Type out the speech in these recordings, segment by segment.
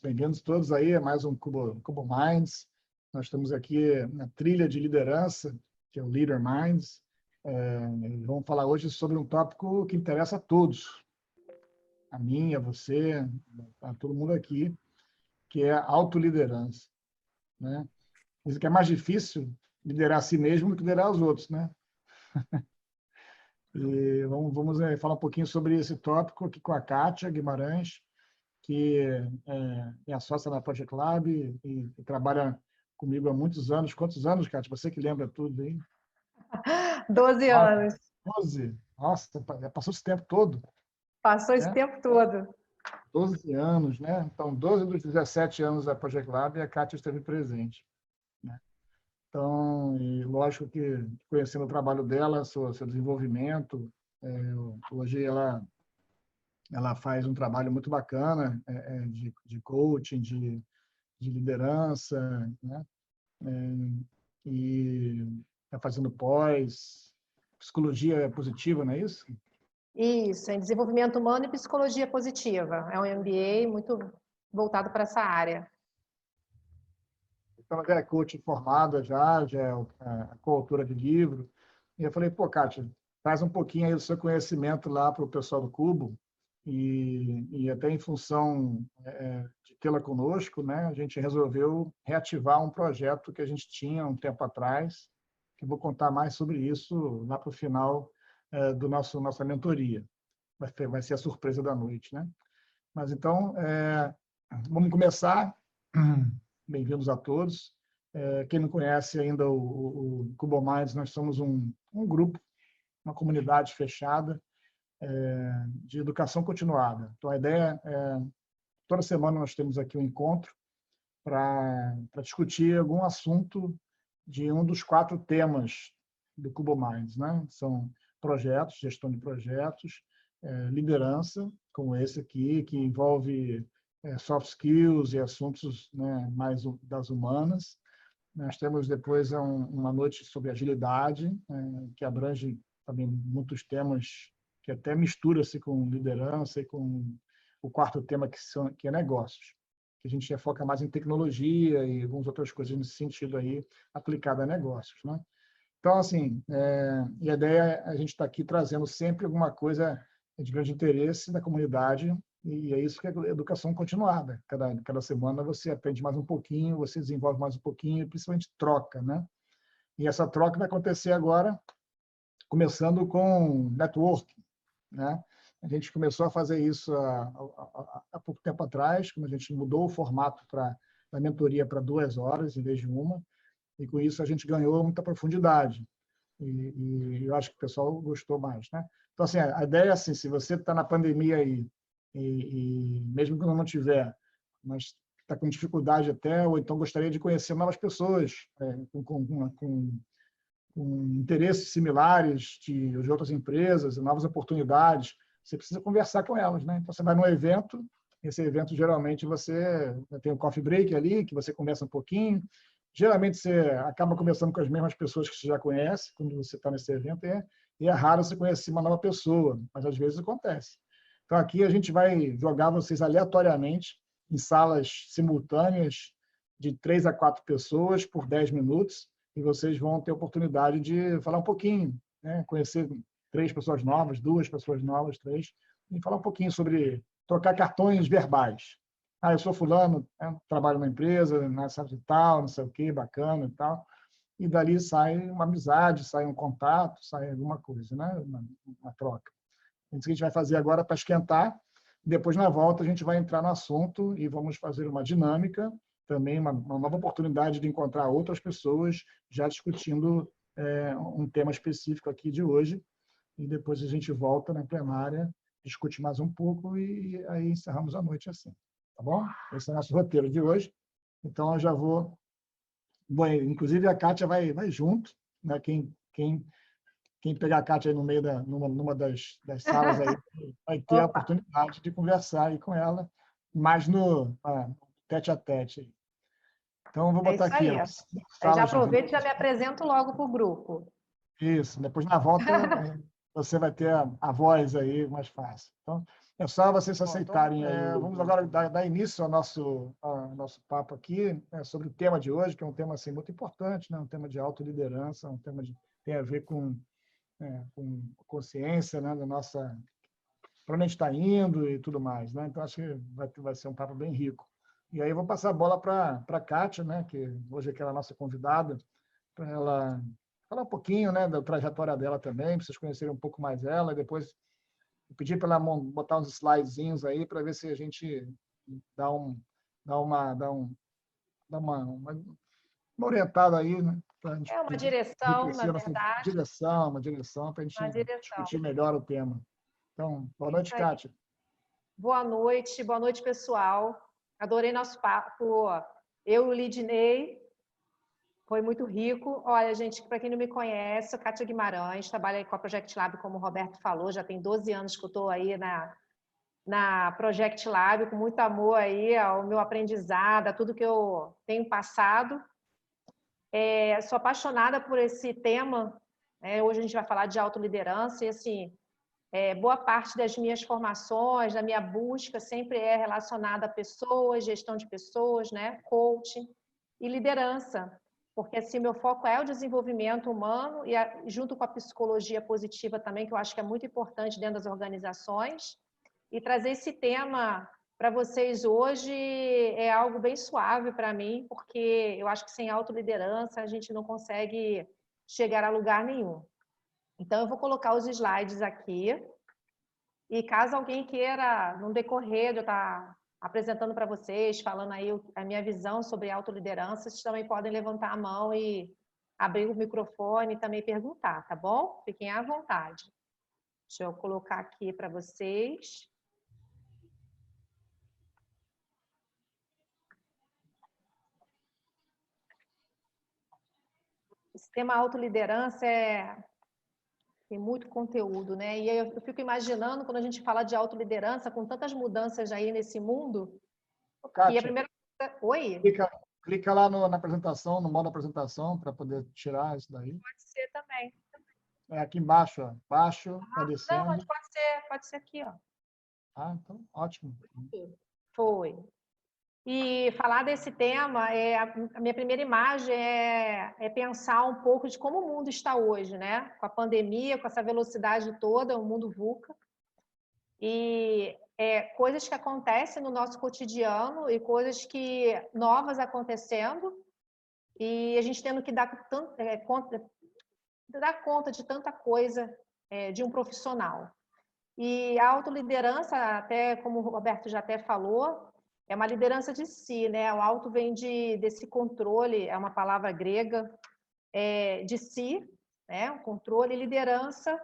bem-vindos todos aí a mais um Cubo Minds. Nós estamos aqui na trilha de liderança, que é o Leader Minds. Vamos falar hoje sobre um tópico que interessa a todos, a mim, a você, a todo mundo aqui, que é a autoliderança, né? Isso que é mais difícil liderar a si mesmo do que liderar os outros, né? E vamos falar um pouquinho sobre esse tópico aqui com a Kátia Guimarães, que é a sócia da Project Lab e trabalha comigo há muitos anos. Quantos anos, Kátia? Você que lembra tudo, hein? 12 anos. 12? Nossa, já passou esse tempo todo. Passou esse tempo todo. 12 anos, né? Então, 12 dos 17 anos da Project Lab, a Kátia esteve presente, né? Então, e lógico que conhecendo o trabalho dela, seu desenvolvimento, hoje ela faz um trabalho muito bacana de coaching, de liderança, né? E está fazendo psicologia positiva, não é isso? Isso, em desenvolvimento humano e psicologia positiva. É um MBA muito voltado para essa área. Então, ela é coach formada já é coautora de livro. E eu falei, pô, Kátia, traz um pouquinho aí do seu conhecimento lá para o pessoal do Cubo. E até em função de tê-la conosco, né, a gente resolveu reativar um projeto que a gente tinha um tempo atrás, que eu vou contar mais sobre isso lá para o final do nossa mentoria. Vai ser a surpresa da noite, né? Mas então, vamos começar. Bem-vindos a todos. Quem não conhece ainda o Cubo Minds, nós somos um grupo, uma comunidade fechada de educação continuada. Então, a ideia é, toda semana nós temos aqui um encontro para discutir algum assunto de um dos 4 temas do Cubo Minds, né? São projetos, gestão de projetos, liderança, como esse aqui, que envolve soft skills e assuntos, né, mais das humanas. Nós temos depois uma noite sobre agilidade, que abrange também muitos temas que até mistura-se com liderança e com o 4º tema, que é negócios, que a gente foca mais em tecnologia e algumas outras coisas nesse sentido aí, aplicada a negócios, né? Então, assim, e a ideia é a gente estar aqui trazendo sempre alguma coisa de grande interesse da comunidade, e é isso que é educação continuada. Cada semana você aprende mais um pouquinho, você desenvolve mais um pouquinho, e principalmente troca, né? E essa troca vai acontecer agora, começando com networking, né? A gente começou a fazer isso há pouco tempo atrás, quando a gente mudou o formato da mentoria para 2 horas em vez de uma, e com isso a gente ganhou muita profundidade. E eu acho que o pessoal gostou mais, né? Então, assim, a ideia é assim, se você está na pandemia aí, e mesmo que não tiver, mas está com dificuldade até, ou então gostaria de conhecer novas pessoas com interesses similares de outras empresas, novas oportunidades, você precisa conversar com elas, né? Então, você vai num evento, esse evento geralmente você tem um coffee break ali, que você conversa um pouquinho, geralmente você acaba conversando com as mesmas pessoas que você já conhece quando você está nesse evento, e é raro você conhecer uma nova pessoa, mas às vezes acontece. Então, aqui a gente vai jogar vocês aleatoriamente em salas simultâneas de 3 a 4 pessoas por 10 minutos, e vocês vão ter a oportunidade de falar um pouquinho, né? Conhecer 3 pessoas novas, 2 pessoas novas, 3, e falar um pouquinho sobre trocar cartões verbais. Ah, eu sou fulano, trabalho numa empresa, na cidade de tal, não sei o quê, bacana e tal. E dali sai uma amizade, sai um contato, sai alguma coisa, né? Uma troca. Isso que a gente vai fazer agora para esquentar. Depois, na volta, a gente vai entrar no assunto e vamos fazer uma dinâmica, também uma nova oportunidade de encontrar outras pessoas já discutindo um tema específico aqui de hoje. E depois a gente volta na plenária, discute mais um pouco e aí encerramos a noite assim. Tá bom? Esse é o nosso roteiro de hoje. Então, eu já vou... Bom, inclusive, a Kátia vai junto, né? Quem pegar a Kátia aí no meio numa das salas aí, vai ter a oportunidade de conversar aí com ela, mais no tete-a-tete. Então, eu vou botar aqui. Aí já aproveito e já me apresento logo para o grupo. Isso, depois na volta você vai ter a voz aí mais fácil. Então, É só vocês se aceitarem aí. Vamos agora dar início ao nosso papo aqui, sobre o tema de hoje, que é um tema assim, muito importante, né? Um tema de autoliderança, um tema que tem a ver com consciência, né? Da nossa, para onde a gente está indo e tudo mais, né? Então, acho que vai ser um papo bem rico. E aí eu vou passar a bola para a Kátia, né? Que hoje é a nossa convidada, para ela falar um pouquinho, né? Da trajetória dela também, para vocês conhecerem um pouco mais ela, e depois eu pedi para ela botar uns slidezinhos aí para ver se a gente dá uma orientada aí, né? Para a gente É uma direção, na enriquecer a nossa verdade, uma direção para a uma gente direção. discutir melhor o tema. Então, boa noite, Isso aí. Kátia. Boa noite, pessoal. Adorei nosso papo. Eu e o Lidney, foi muito rico. Olha, gente, para quem não me conhece, eu sou Kátia Guimarães, trabalho aí com a Project Lab, como o Roberto falou, já tem 12 anos que eu estou aí na Project Lab, com muito amor aí ao meu aprendizado, a tudo que eu tenho passado. Sou apaixonada por esse tema. Hoje a gente vai falar de autoliderança e, assim, boa parte das minhas formações, da minha busca, sempre é relacionada a pessoas, gestão de pessoas, né? Coaching e liderança. Porque, assim, meu foco é o desenvolvimento humano e, junto com a psicologia positiva também, que eu acho que é muito importante dentro das organizações. E trazer esse tema para vocês hoje é algo bem suave para mim, porque eu acho que sem autoliderança a gente não consegue chegar a lugar nenhum. Então, eu vou colocar os slides aqui. E caso alguém queira, no decorrer de eu estar apresentando para vocês, falando aí a minha visão sobre autoliderança, vocês também podem levantar a mão e abrir o microfone e também perguntar, tá bom? Fiquem à vontade. Deixa eu colocar aqui para vocês. Esse tema autoliderança tem muito conteúdo, né? E aí eu fico imaginando, quando a gente fala de autoliderança, com tantas mudanças aí nesse mundo, Kátia, e a primeira coisa... Oi? clica lá na apresentação, no modo apresentação, para poder tirar isso daí. Pode ser também. Aqui embaixo, ó. Baixo, vai Não, descendo. mas pode ser aqui, ó. Então, ótimo. Foi. E falar desse tema, a minha primeira imagem é pensar um pouco de como o mundo está hoje, né? Com a pandemia, com essa velocidade toda, o mundo VUCA. E coisas que acontecem no nosso cotidiano e coisas que novas acontecendo e a gente tendo que dar conta de tanta coisa de um profissional. E a autoliderança, até como o Roberto já até falou, é uma liderança de si, né? O auto vem desse controle, é uma palavra grega, de si, né? O controle e liderança,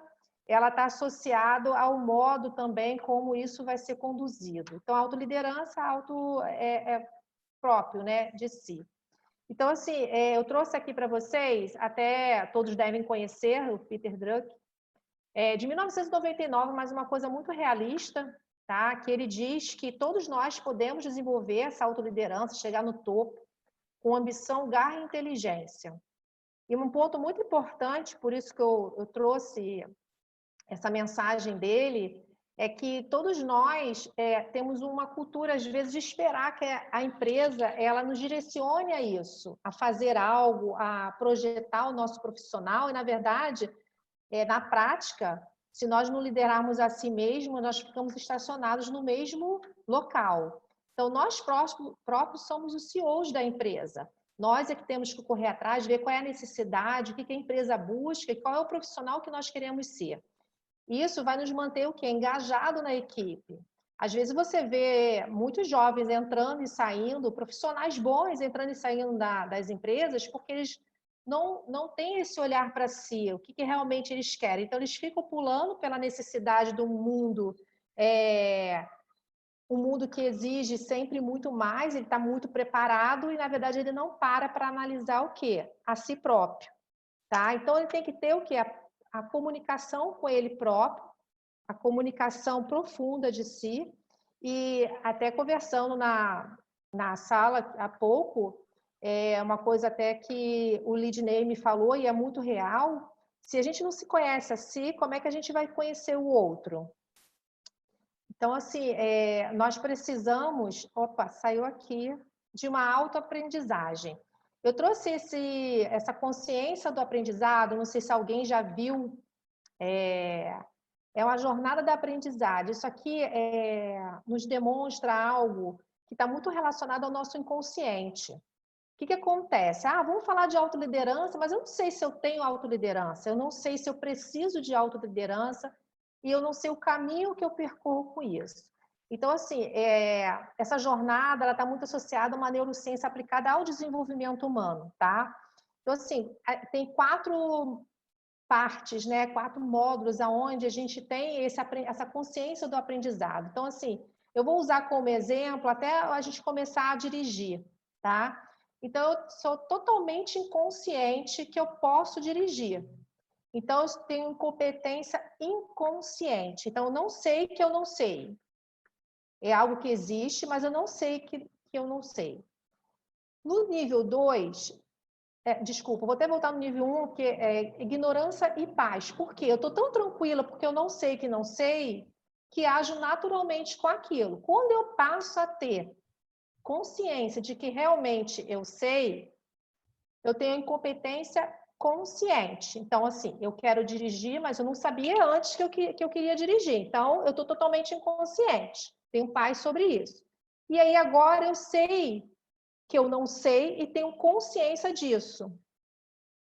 ela está associado ao modo também como isso vai ser conduzido. Então, a autoliderança é próprio, né? De si. Então, assim, eu trouxe aqui para vocês, até todos devem conhecer o Peter Drucker, de 1999, mas uma coisa muito realista, tá? Que ele diz que todos nós podemos desenvolver essa autoliderança, chegar no topo, com ambição, garra e inteligência. E um ponto muito importante, por isso que eu trouxe essa mensagem dele, é que todos nós temos uma cultura, às vezes, de esperar que a empresa ela nos direcione a isso, a fazer algo, a projetar o nosso profissional, e, na verdade, na prática, se nós não liderarmos a si mesmos, nós ficamos estacionados no mesmo local. Então, nós próprios somos os CEOs da empresa. Nós é que temos que correr atrás, ver qual é a necessidade, o que a empresa busca e qual é o profissional que nós queremos ser. Isso vai nos manter o quê? Engajado na equipe. Às vezes você vê muitos jovens entrando e saindo, profissionais bons entrando e saindo das empresas, porque eles não têm esse olhar para si, o que realmente eles querem. Então, eles ficam pulando pela necessidade do mundo, um mundo que exige sempre muito mais, ele está muito preparado e, na verdade, ele não para analisar o quê? A si próprio. Tá? Então, ele tem que ter o quê? A comunicação com ele próprio, a comunicação profunda de si, e até conversando na sala há pouco, uma coisa até que o Lidney me falou, e é muito real, se a gente não se conhece a si, como é que a gente vai conhecer o outro? Então, assim, nós precisamos... Opa, saiu aqui, de uma autoaprendizagem. Eu trouxe essa consciência do aprendizado, não sei se alguém já viu, é uma jornada da aprendizagem. Isso aqui nos demonstra algo que está muito relacionado ao nosso inconsciente. O que acontece? Vamos falar de autoliderança, mas eu não sei se eu tenho autoliderança, eu não sei se eu preciso de autoliderança e eu não sei o caminho que eu percorro com isso. Então, assim, essa jornada está muito associada a uma neurociência aplicada ao desenvolvimento humano, tá? Então, assim, tem 4 partes, né? 4 módulos aonde a gente tem essa consciência do aprendizado. Então, assim, eu vou usar como exemplo até a gente começar a dirigir, tá? Então, eu sou totalmente inconsciente que eu posso dirigir. Então, eu tenho competência inconsciente. Então, eu não sei que eu não sei. É algo que existe, mas eu não sei que eu não sei. No nível 2, desculpa, vou até voltar no nível 1, que é ignorância e paz. Por quê? Eu estou tão tranquila porque eu não sei que não sei, que ajo naturalmente com aquilo. Quando eu passo a ter consciência de que realmente eu sei, eu tenho incompetência consciente. Então, assim, eu quero dirigir, mas eu não sabia antes que eu queria dirigir. Então, eu estou totalmente inconsciente. Tenho paz sobre isso. E aí, agora eu sei que eu não sei e tenho consciência disso.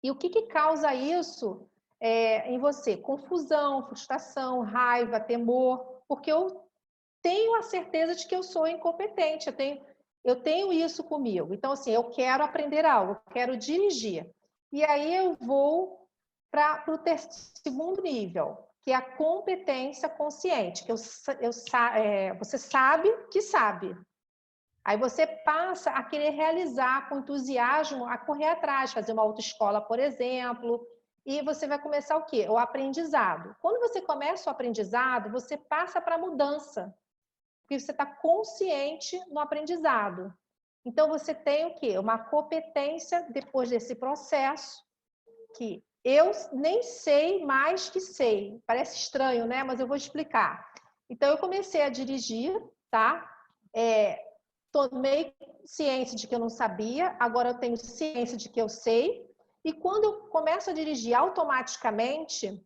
E o que causa isso em você? Confusão, frustração, raiva, temor, porque eu tenho a certeza de que eu sou incompetente, eu tenho isso comigo. Então, assim, eu quero aprender algo, eu quero dirigir. E aí eu vou para o segundo nível, que é a competência consciente, que você sabe que sabe. Aí você passa a querer realizar com entusiasmo, a correr atrás, fazer uma autoescola, por exemplo, e você vai começar o quê? O aprendizado. Quando você começa o aprendizado, você passa para a mudança, porque você está consciente no aprendizado. Então, você tem o quê? Uma competência depois desse processo, que eu nem sei mais que sei. Parece estranho, né? Mas eu vou explicar. Então, eu comecei a dirigir, tá? Tomei ciência de que eu não sabia, agora eu tenho ciência de que eu sei, e quando eu começo a dirigir automaticamente,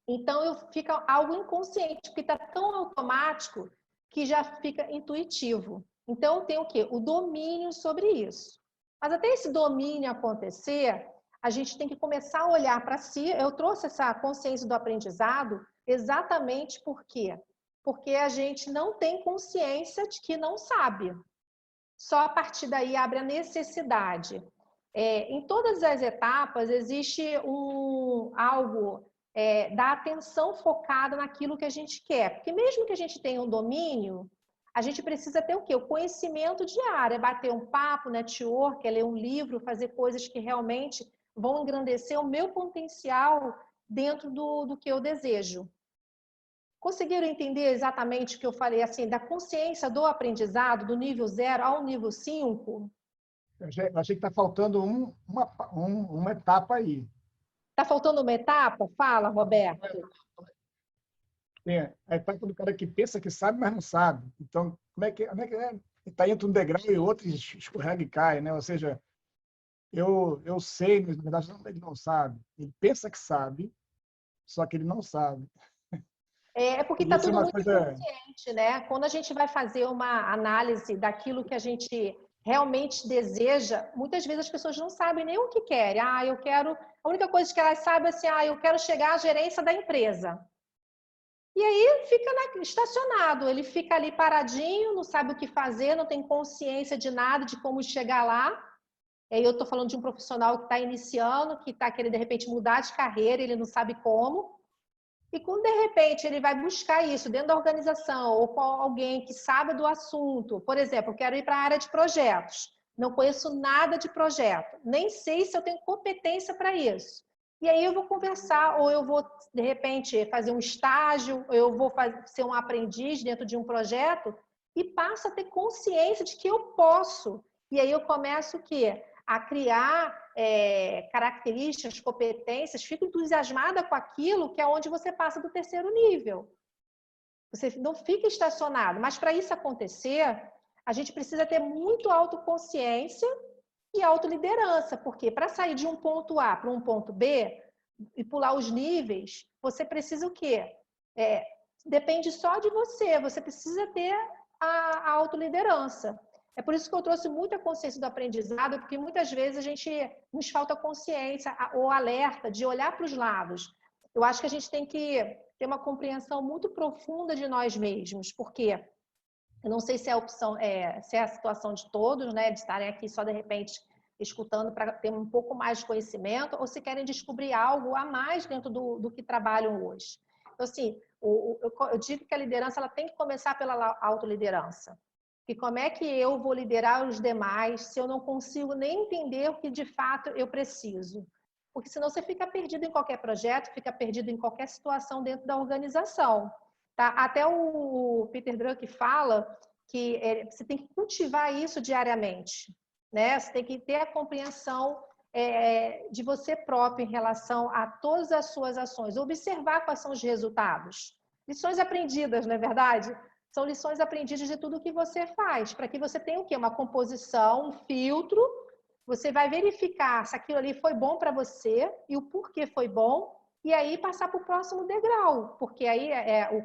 então eu fico algo inconsciente, porque está tão automático que já fica intuitivo. Então eu tenho o quê? O domínio sobre isso. Mas até esse domínio acontecer, a gente tem que começar a olhar para si. Eu trouxe essa consciência do aprendizado exatamente por quê? Porque a gente não tem consciência de que não sabe. Só a partir daí abre a necessidade. Em todas as etapas existe algo da atenção focada naquilo que a gente quer. Porque mesmo que a gente tenha um domínio, a gente precisa ter o quê? O conhecimento diário, é bater um papo, network, é ler um livro, fazer coisas que realmente vão engrandecer o meu potencial dentro do que eu desejo. Conseguiram entender exatamente o que eu falei, assim, da consciência do aprendizado, do nível 0 ao nível 5? Eu achei que está faltando uma etapa aí. Está faltando uma etapa? Fala, Roberto. Tem a etapa do cara que pensa que sabe, mas não sabe. Então, como é que é? Está entre um degrau e outro, escorrega e cai, né? Ou seja, eu sei, mas na verdade ele não sabe. Ele pensa que sabe, só que ele não sabe. Porque E está isso é tudo uma muito coisa... inconsciente, né? Quando a gente vai fazer uma análise daquilo que a gente realmente deseja, muitas vezes as pessoas não sabem nem o que querem. Eu quero... A única coisa que elas sabem é assim, eu quero chegar à gerência da empresa. E aí fica estacionado, ele fica ali paradinho, não sabe o que fazer, não tem consciência de nada, de como chegar lá. E aí eu estou falando de um profissional que está iniciando, que está querendo, de repente, mudar de carreira, ele não sabe como. E quando, de repente, ele vai buscar isso dentro da organização ou com alguém que sabe do assunto, por exemplo, eu quero ir para a área de projetos, não conheço nada de projeto, nem sei se eu tenho competência para isso. E aí eu vou conversar, ou eu vou, de repente, fazer um estágio, ou eu vou ser um aprendiz dentro de um projeto e passo a ter consciência de que eu posso. E aí eu começo o quê? A criar características, competências, fico entusiasmada com aquilo que é onde você passa do terceiro nível. Você não fica estacionado. Mas para isso acontecer, a gente precisa ter muito autoconsciência e autoliderança, porque para sair de um ponto A para um ponto B e pular os níveis, você precisa o quê? Depende só de você, você precisa ter a autoliderança. É por isso que eu trouxe muita consciência do aprendizado, porque muitas vezes nos falta consciência ou alerta de olhar para os lados. Eu acho que a gente tem que ter uma compreensão muito profunda de nós mesmos, porque eu não sei se é a opção, se é a situação de todos, né, de estarem aqui só de repente escutando para ter um pouco mais de conhecimento, ou se querem descobrir algo a mais dentro do que trabalham hoje. Então, assim, eu digo que a liderança ela tem que começar pela autoliderança. E como é que eu vou liderar os demais se eu não consigo nem entender o que de fato eu preciso? Porque senão você fica perdido em qualquer projeto, fica perdido em qualquer situação dentro da organização. Tá? Até o Peter Drucker fala que você tem que cultivar isso diariamente, né? Você tem que ter a compreensão de você próprio em relação a todas as suas ações, observar quais são os resultados. Lições aprendidas, não é verdade? São lições aprendidas de tudo que você faz, para que você tenha o quê? Uma composição, um filtro, você vai verificar se aquilo ali foi bom para você e o porquê foi bom, e aí passar para o próximo degrau, porque aí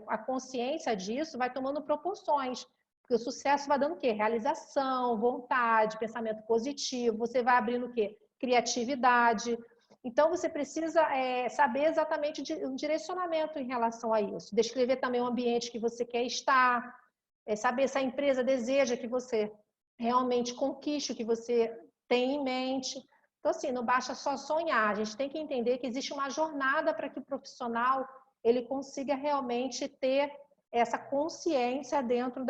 a consciência disso vai tomando proporções, porque o sucesso vai dando o quê? Realização, vontade, pensamento positivo, você vai abrindo o quê? Criatividade. Então, você precisa saber exatamente o direcionamento em relação a isso, descrever também o ambiente que você quer estar, saber se a empresa deseja que você realmente conquiste o que você tem em mente. Então, assim, não basta só sonhar, a gente tem que entender que existe uma jornada para que o profissional ele consiga realmente ter essa consciência dentro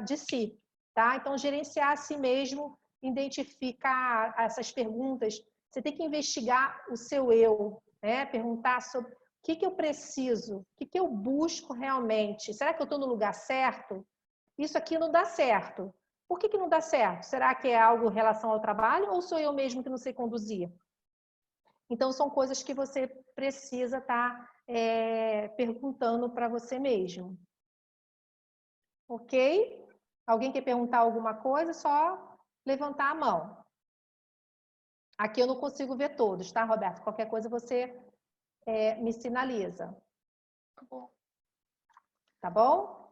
de si, tá? Então, gerenciar a si mesmo, identificar essas perguntas, você tem que investigar o seu eu, né? Perguntar sobre o que eu preciso, o que eu busco realmente, será que eu estou no lugar certo? Isso aqui não dá certo. Por que não dá certo? Será que é algo em relação ao trabalho ou sou eu mesmo que não sei conduzir? Então, são coisas que você precisa estar perguntando para você mesmo. Ok? Alguém quer perguntar alguma coisa? Só levantar a mão. Aqui eu não consigo ver todos, tá, Roberto? Qualquer coisa você me sinaliza. Tá bom. Tá bom?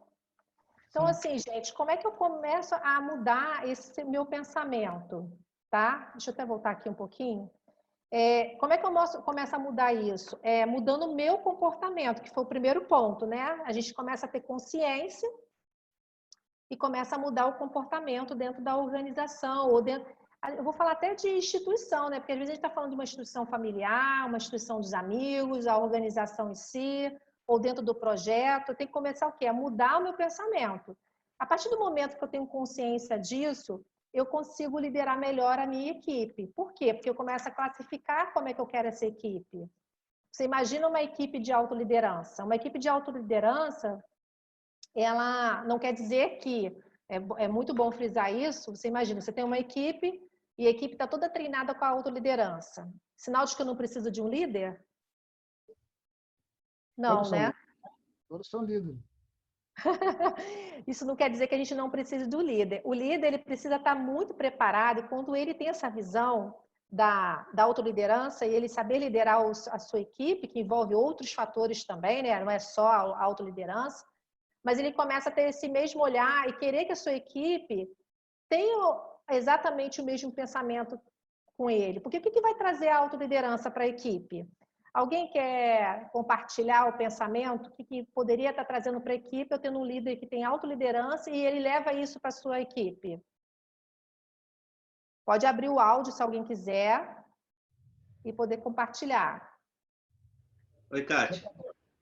Então, assim, gente, como é que eu começo a mudar esse meu pensamento? Tá? Deixa eu até voltar aqui um pouquinho. Como é que eu começo a mudar isso? Mudando o meu comportamento, que foi o primeiro ponto, né? A gente começa a ter consciência e começa a mudar o comportamento dentro da organização, ou dentro... Eu vou falar até de instituição, né? Porque às vezes a gente está falando de uma instituição familiar, uma instituição dos amigos, a organização em si, ou dentro do projeto. Eu tenho que começar o quê? A mudar o meu pensamento. A partir do momento que eu tenho consciência disso, eu consigo liderar melhor a minha equipe. Por quê? Porque eu começo a classificar como é que eu quero essa equipe. Você imagina uma equipe de autoliderança. Uma equipe de autoliderança, ela não quer dizer que... É muito bom frisar isso. Você imagina, você tem uma equipe e a equipe está toda treinada com a autoliderança. Sinal de que eu não preciso de um líder? Não, né? Todos são líderes. Isso não quer dizer que a gente não precise do líder. O líder ele precisa estar muito preparado e quando ele tem essa visão da autoliderança e ele saber liderar a sua equipe, que envolve outros fatores também, né? Não é só a autoliderança, mas ele começa a ter esse mesmo olhar e querer que a sua equipe tenha exatamente o mesmo pensamento com ele. Porque o que vai trazer a autoliderança para a equipe? Alguém quer compartilhar o pensamento? O que poderia estar trazendo para a equipe? Eu tendo um líder que tem autoliderança e ele leva isso para a sua equipe. Pode abrir o áudio se alguém quiser e poder compartilhar. Oi, Kátia.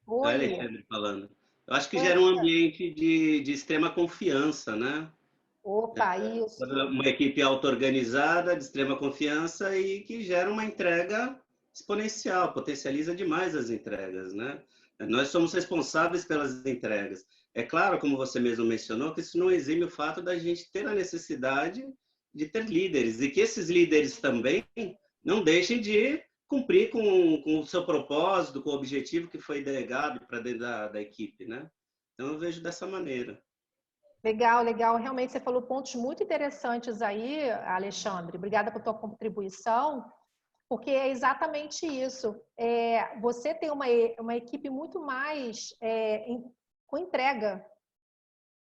Oi. É Alexandre falando. Eu acho que gera um ambiente de extrema confiança, né? Opa, isso. Uma equipe auto-organizada, de extrema confiança e que gera uma entrega exponencial, potencializa demais as entregas, né? Nós somos responsáveis pelas entregas. É claro, como você mesmo mencionou, que isso não exime o fato da gente ter a necessidade de ter líderes e que esses líderes também não deixem de cumprir com o seu propósito, com o objetivo que foi delegado para dentro da equipe, né? Então, eu vejo dessa maneira. Legal, legal. Realmente você falou pontos muito interessantes aí, Alexandre. Obrigada por tua contribuição, porque é exatamente isso. Você tem uma equipe muito mais com entrega.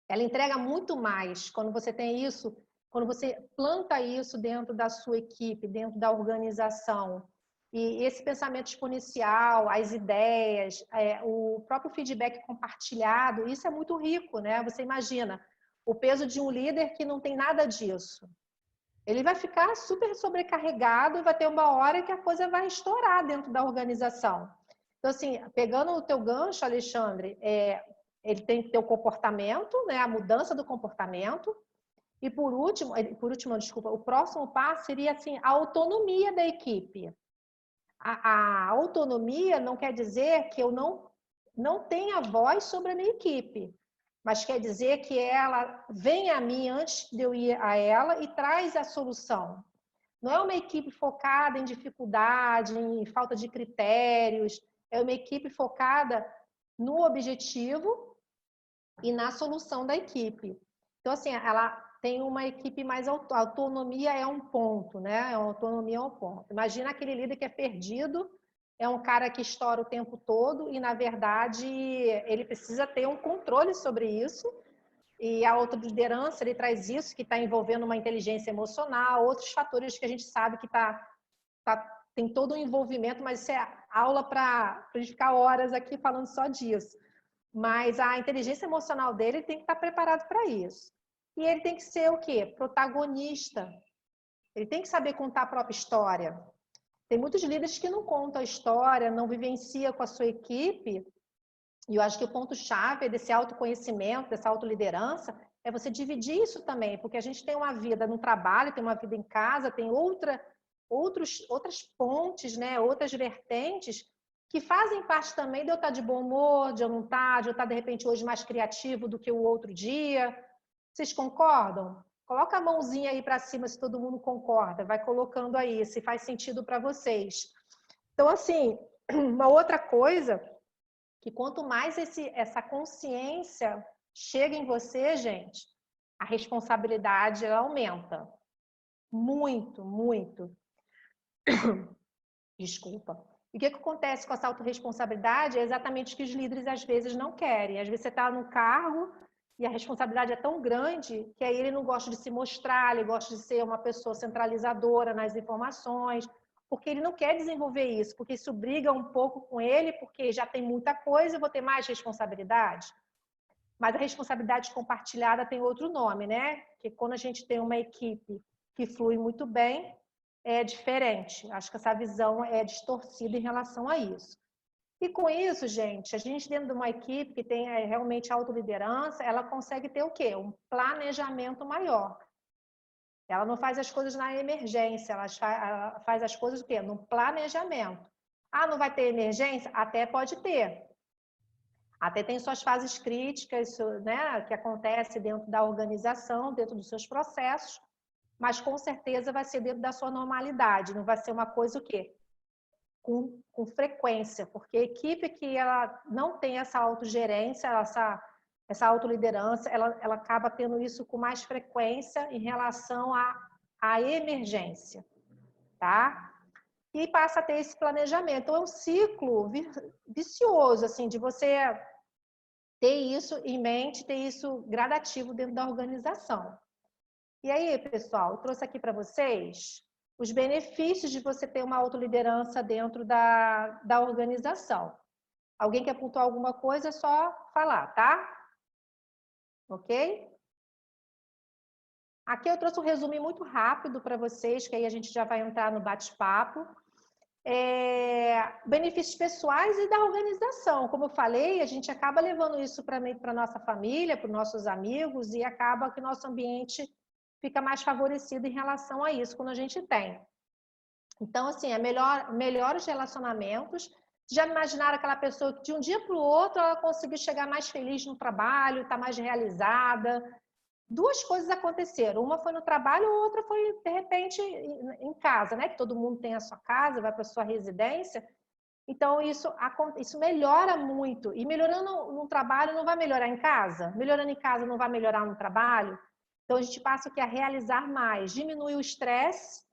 Ela entrega muito mais quando você tem isso, quando você planta isso dentro da sua equipe, dentro da organização. E esse pensamento exponencial, as ideias, o próprio feedback compartilhado, isso é muito rico, né? Você imagina o peso de um líder que não tem nada disso. Ele vai ficar super sobrecarregado e vai ter uma hora que a coisa vai estourar dentro da organização. Então, assim, pegando o teu gancho, Alexandre, ele tem que ter o comportamento, né? A mudança do comportamento. E por último, desculpa, o próximo passo seria assim, a autonomia da equipe. A autonomia não quer dizer que eu não tenha voz sobre a minha equipe, mas quer dizer que ela vem a mim antes de eu ir a ela e traz a solução. Não é uma equipe focada em dificuldade, em falta de critérios, é uma equipe focada no objetivo e na solução da equipe. Então, assim, ela tem uma equipe mais autonomia é um ponto, né? A autonomia é um ponto. Imagina aquele líder que é perdido, é um cara que estoura o tempo todo e, na verdade, ele precisa ter um controle sobre isso. E a autoliderança, ele traz isso, que está envolvendo uma inteligência emocional, outros fatores que a gente sabe que tem todo um envolvimento, mas isso é aula para a gente ficar horas aqui falando só disso. Mas a inteligência emocional dele tem que estar preparado para isso. E ele tem que ser o quê? Protagonista. Ele tem que saber contar a própria história. Tem muitos líderes que não contam a história, não vivenciam com a sua equipe. E eu acho que o ponto-chave desse autoconhecimento, dessa autoliderança, é você dividir isso também. Porque a gente tem uma vida no trabalho, tem uma vida em casa, tem outras pontes, né? Outras vertentes que fazem parte também de eu estar de bom humor, de eu não estar, de eu estar, de repente, hoje mais criativo do que o outro dia. Vocês concordam? Coloca a mãozinha aí para cima se todo mundo concorda. Vai colocando aí, se faz sentido para vocês. Então, assim, uma outra coisa, que quanto mais essa consciência chega em você, gente, a responsabilidade ela aumenta. Muito, muito. Desculpa. E o que acontece com essa autorresponsabilidade é exatamente o que os líderes às vezes não querem. Às vezes você está no cargo e a responsabilidade é tão grande que aí ele não gosta de se mostrar, ele gosta de ser uma pessoa centralizadora nas informações, porque ele não quer desenvolver isso, porque isso briga um pouco com ele, porque já tem muita coisa, eu vou ter mais responsabilidade. Mas a responsabilidade compartilhada tem outro nome, né? Que quando a gente tem uma equipe que flui muito bem, é diferente. Acho que essa visão é distorcida em relação a isso. E com isso, gente, a gente dentro de uma equipe que tem realmente autoliderança, ela consegue ter o quê? Um planejamento maior. Ela não faz as coisas na emergência, ela faz as coisas o quê? No planejamento. Ah, não vai ter emergência? Até pode ter. Até tem suas fases críticas, né, que acontece dentro da organização, dentro dos seus processos, mas com certeza vai ser dentro da sua normalidade, não vai ser uma coisa o quê? Com frequência, porque a equipe que ela não tem essa autogerência, essa autoliderança, ela acaba tendo isso com mais frequência em relação à emergência, tá? E passa a ter esse planejamento. Então, é um ciclo vicioso, assim, de você ter isso em mente, ter isso gradativo dentro da organização. E aí, pessoal, eu trouxe aqui para vocês os benefícios de você ter uma autoliderança dentro da organização. Alguém quer pontuar alguma coisa, é só falar, tá? Ok? Aqui eu trouxe um resumo muito rápido para vocês, que aí a gente já vai entrar no bate-papo. Benefícios pessoais e da organização. Como eu falei, a gente acaba levando isso para a nossa família, para os nossos amigos, e acaba que o nosso ambiente fica mais favorecido em relação a isso, quando a gente tem. Então, assim, melhores relacionamentos. Já imaginaram aquela pessoa que de um dia para o outro ela conseguiu chegar mais feliz no trabalho, está mais realizada? Duas coisas aconteceram. Uma foi no trabalho, a outra foi, de repente, em casa, né? Que todo mundo tem a sua casa, vai para a sua residência. Então, isso melhora muito. E melhorando no trabalho, não vai melhorar em casa? Melhorando em casa, não vai melhorar no trabalho? Então, a gente passa aqui a realizar mais, diminui o estresse.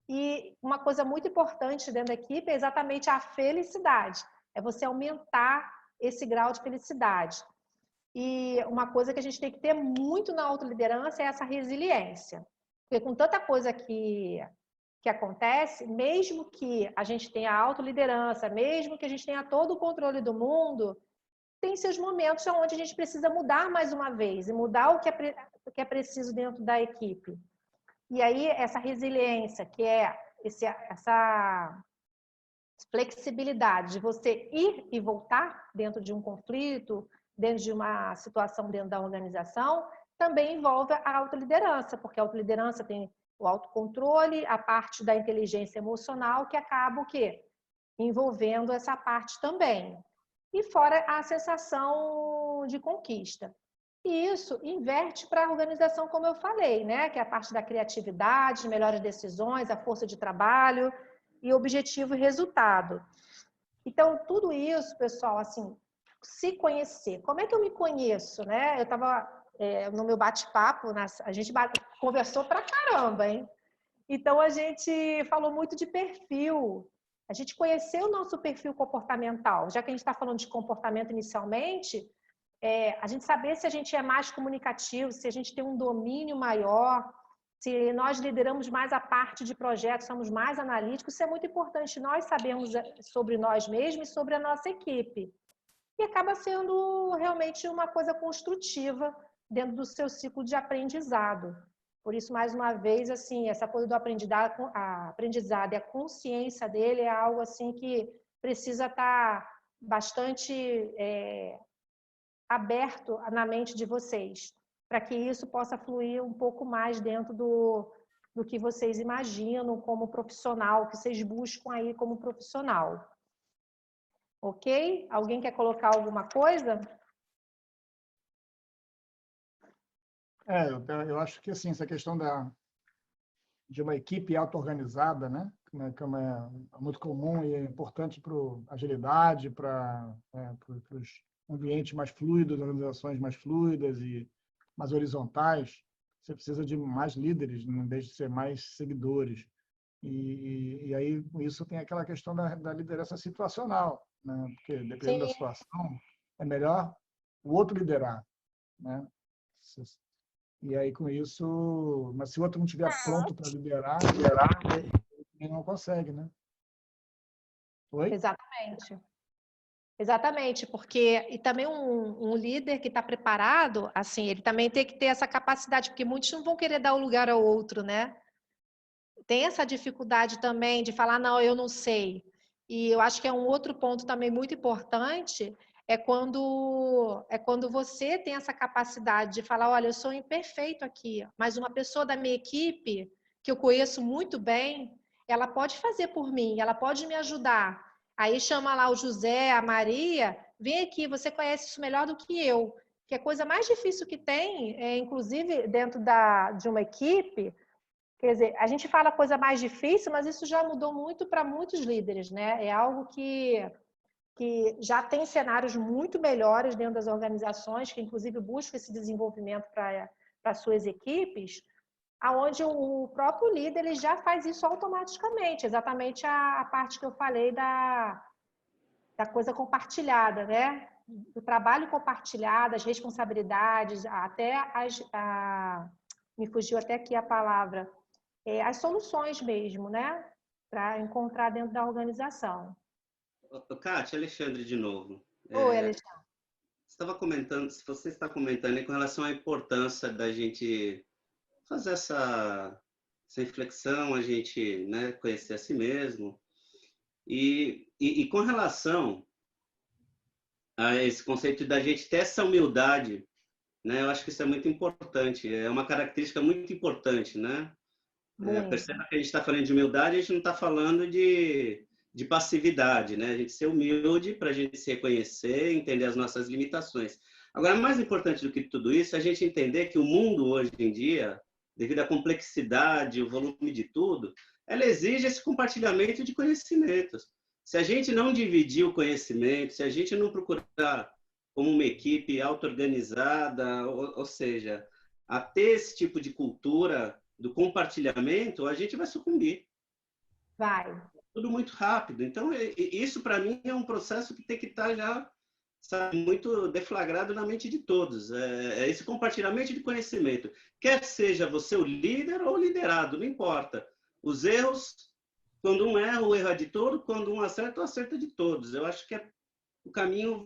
E uma coisa muito importante dentro da equipe é exatamente a felicidade. É você aumentar esse grau de felicidade. E uma coisa que a gente tem que ter muito na autoliderança é essa resiliência. Porque com tanta coisa que acontece, mesmo que a gente tenha autoliderança, mesmo que a gente tenha todo o controle do mundo, tem seus momentos onde a gente precisa mudar mais uma vez e mudar o que é preciso dentro da equipe. E aí, essa resiliência, que é essa flexibilidade de você ir e voltar dentro de um conflito, dentro de uma situação dentro da organização, também envolve a autoliderança, porque a autoliderança tem o autocontrole, a parte da inteligência emocional, que acaba o quê? Envolvendo essa parte também. E fora a sensação de conquista. E isso inverte para a organização, como eu falei, né? Que é a parte da criatividade, melhores decisões, a força de trabalho e objetivo e resultado. Então, tudo isso, pessoal, assim, se conhecer. Como é que eu me conheço, né? Eu estava no meu bate-papo, a gente conversou pra caramba, hein? Então, a gente falou muito de perfil. A gente conheceu o nosso perfil comportamental. Já que a gente está falando de comportamento inicialmente, a gente saber se a gente é mais comunicativo, se a gente tem um domínio maior, se nós lideramos mais a parte de projetos, somos mais analíticos, isso é muito importante. Nós sabemos sobre nós mesmos e sobre a nossa equipe. E acaba sendo realmente uma coisa construtiva dentro do seu ciclo de aprendizado. Por isso, mais uma vez, assim, essa coisa do aprendizado e a consciência dele é algo assim que precisa estar bastante aberto na mente de vocês, para que isso possa fluir um pouco mais dentro do que vocês imaginam como profissional, que vocês buscam aí como profissional. Ok? Alguém quer colocar alguma coisa? Eu acho que assim, essa questão de uma equipe auto-organizada, né? Que é muito comum e é importante para a agilidade, para os ambientes mais fluidos, organizações mais fluidas e mais horizontais. Você precisa de mais líderes, em vez de ser mais seguidores. E aí, com isso, tem aquela questão da liderança situacional, né? Porque, dependendo da situação, é melhor o outro liderar, né? E aí, com isso, mas se o outro não estiver pronto para liderar, ele não consegue, né? Oi? Exatamente. Exatamente, porque e também um líder que está preparado, assim, ele também tem que ter essa capacidade, porque muitos não vão querer dar o lugar ao outro, né? Tem essa dificuldade também de falar, não, eu não sei. E eu acho que é um outro ponto também muito importante, é quando você tem essa capacidade de falar, olha, eu sou imperfeito aqui, mas uma pessoa da minha equipe, que eu conheço muito bem, ela pode fazer por mim, ela pode me ajudar. Aí chama lá o José, a Maria, vem aqui, você conhece isso melhor do que eu. Que a coisa mais difícil que tem, inclusive dentro de uma equipe, quer dizer, a gente fala coisa mais difícil, mas isso já mudou muito para muitos líderes, né? É algo que já tem cenários muito melhores dentro das organizações, que inclusive buscam esse desenvolvimento para suas equipes, aonde o próprio líder ele já faz isso automaticamente, exatamente a parte que eu falei da coisa compartilhada, né? Do trabalho compartilhado, as responsabilidades, até me fugiu até aqui a palavra, as soluções mesmo, né? Para encontrar dentro da organização. Kátia, Alexandre de novo. Oi, Alexandre. Você está comentando aí com relação à importância da gente fazer essa reflexão, a gente, né, conhecer a si mesmo. E com relação a esse conceito da gente ter essa humildade, né, eu acho que isso é muito importante, é uma característica muito importante, né? Perceba que a gente está falando de humildade, a gente não está falando de passividade, né? A gente ser humilde para a gente se reconhecer, entender as nossas limitações. Agora, mais importante do que tudo isso, é a gente entender que o mundo hoje em dia, devido à complexidade, o volume de tudo, ela exige esse compartilhamento de conhecimentos. Se a gente não dividir o conhecimento, se a gente não procurar como uma equipe auto-organizada, ou seja, a ter esse tipo de cultura do compartilhamento, a gente vai sucumbir. Vai. Tudo muito rápido. Então, isso para mim é um processo que tem que estar já, sabe, muito deflagrado na mente de todos. É esse compartilhamento de conhecimento. Quer seja você o líder ou o liderado, não importa. Os erros, quando um erra, o erro é de todo, quando um acerta, o acerto é de todos. Eu acho que o caminho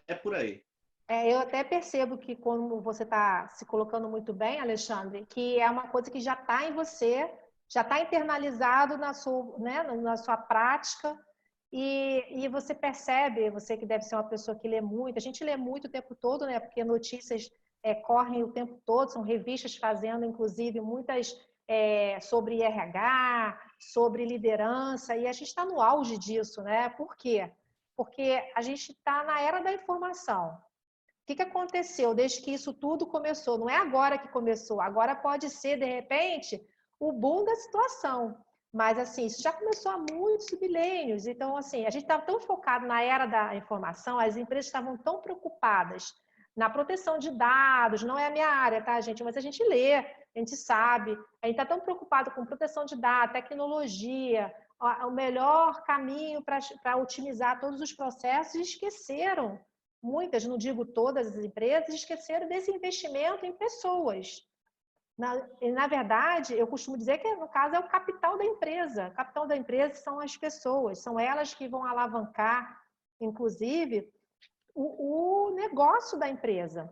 é por aí. Eu até percebo que, como você está se colocando muito bem, Alexandre, que é uma coisa que já está em você, já está internalizado na sua, né, na sua prática, e você percebe, você que deve ser uma pessoa que lê muito, a gente lê muito o tempo todo, né, porque notícias correm o tempo todo, são revistas fazendo, inclusive, muitas sobre RH, sobre liderança, e a gente está no auge disso, né? Por quê? Porque a gente está na era da informação. O que aconteceu desde que isso tudo começou? Não é agora que começou, agora pode ser, de repente, o boom da situação. Mas, assim, isso já começou há muitos milênios. Então, assim, a gente estava tão focado na era da informação, as empresas estavam tão preocupadas na proteção de dados, não é a minha área, tá, gente? Mas a gente lê, a gente sabe, a gente está tão preocupado com proteção de dados, tecnologia, o melhor caminho para otimizar todos os processos, e esqueceram, muitas, não digo todas as empresas, esqueceram desse investimento em pessoas. Na verdade, eu costumo dizer que, no caso, é o capital da empresa. O capital da empresa são as pessoas, são elas que vão alavancar, inclusive, o negócio da empresa.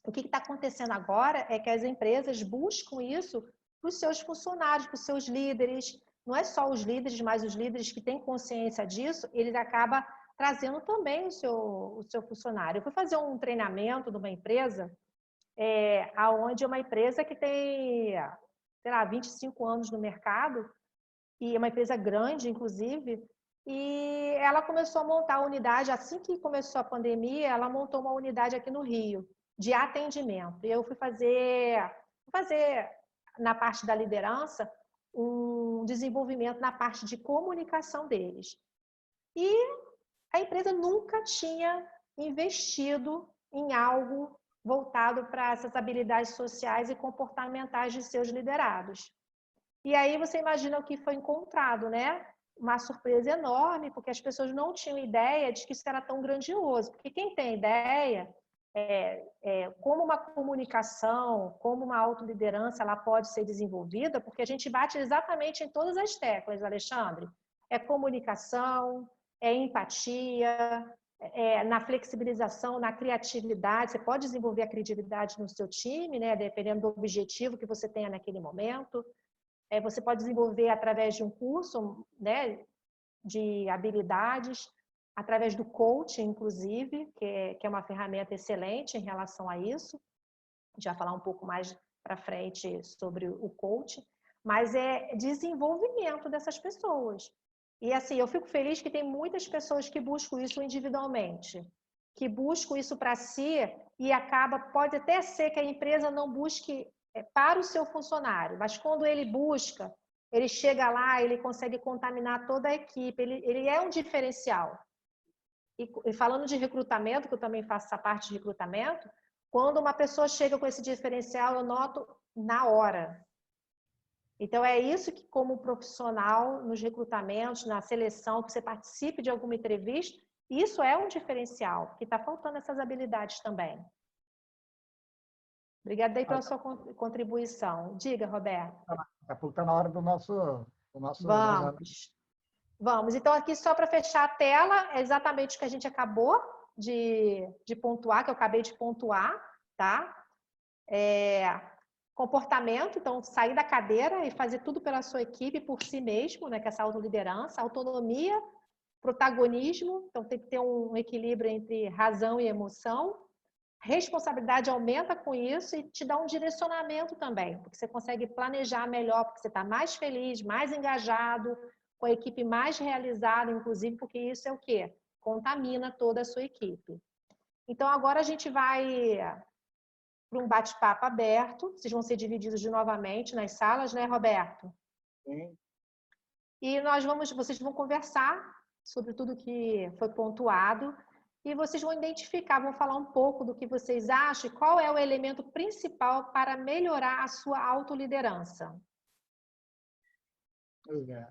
O que está acontecendo agora é que as empresas buscam isso para os seus funcionários, para os seus líderes. Não é só os líderes, mas os líderes que têm consciência disso, eles acabam trazendo também o seu funcionário. Eu fui fazer um treinamento numa empresa, onde é uma empresa que tem, sei lá, 25 anos no mercado, e é uma empresa grande, inclusive, e ela começou a montar a unidade, assim que começou a pandemia, ela montou uma unidade aqui no Rio, de atendimento. E eu fui fazer na parte da liderança, um desenvolvimento na parte de comunicação deles. E a empresa nunca tinha investido em algo voltado para essas habilidades sociais e comportamentais de seus liderados. E aí você imagina o que foi encontrado, né? Uma surpresa enorme, porque as pessoas não tinham ideia de que isso era tão grandioso. Porque quem tem ideia, como uma comunicação, como uma autoliderança, ela pode ser desenvolvida, porque a gente bate exatamente em todas as teclas, Alexandre. É comunicação, é empatia, na flexibilização, na criatividade. Você pode desenvolver a criatividade no seu time, né? Dependendo do objetivo que você tenha naquele momento. Você pode desenvolver através de um curso, né, de habilidades, através do coaching, inclusive, que é uma ferramenta excelente em relação a isso. A gente vai falar um pouco mais para frente sobre o coaching, mas é desenvolvimento dessas pessoas. E assim, eu fico feliz que tem muitas pessoas que buscam isso individualmente, que buscam isso para si e pode até ser que a empresa não busque para o seu funcionário, mas quando ele busca, ele chega lá, ele consegue contaminar toda a equipe, ele é um diferencial. E falando de recrutamento, que eu também faço essa parte de recrutamento, quando uma pessoa chega com esse diferencial, eu noto na hora. Então, é isso que, como profissional, nos recrutamentos, na seleção, que você participe de alguma entrevista, isso é um diferencial, porque está faltando essas habilidades também. Obrigada aí pela sua contribuição. Diga, Roberto. Daqui a pouco está na hora do nosso Vamos. Então, aqui só para fechar a tela, é exatamente o que a gente acabou de pontuar, que eu acabei de pontuar, tá? Comportamento, então, sair da cadeira e fazer tudo pela sua equipe, por si mesmo, né? Que é essa autoliderança, autonomia, protagonismo, então tem que ter um equilíbrio entre razão e emoção. Responsabilidade aumenta com isso e te dá um direcionamento também, porque você consegue planejar melhor, porque você está mais feliz, mais engajado, com a equipe mais realizada, inclusive, porque isso é o quê? Contamina toda a sua equipe. Então, agora a gente vai para um bate-papo aberto, vocês vão ser divididos novamente nas salas, né, Roberto? Sim. E vocês vão conversar sobre tudo que foi pontuado. E vocês vão identificar, vão falar um pouco do que vocês acham, qual é o elemento principal para melhorar a sua autoliderança. Pois é.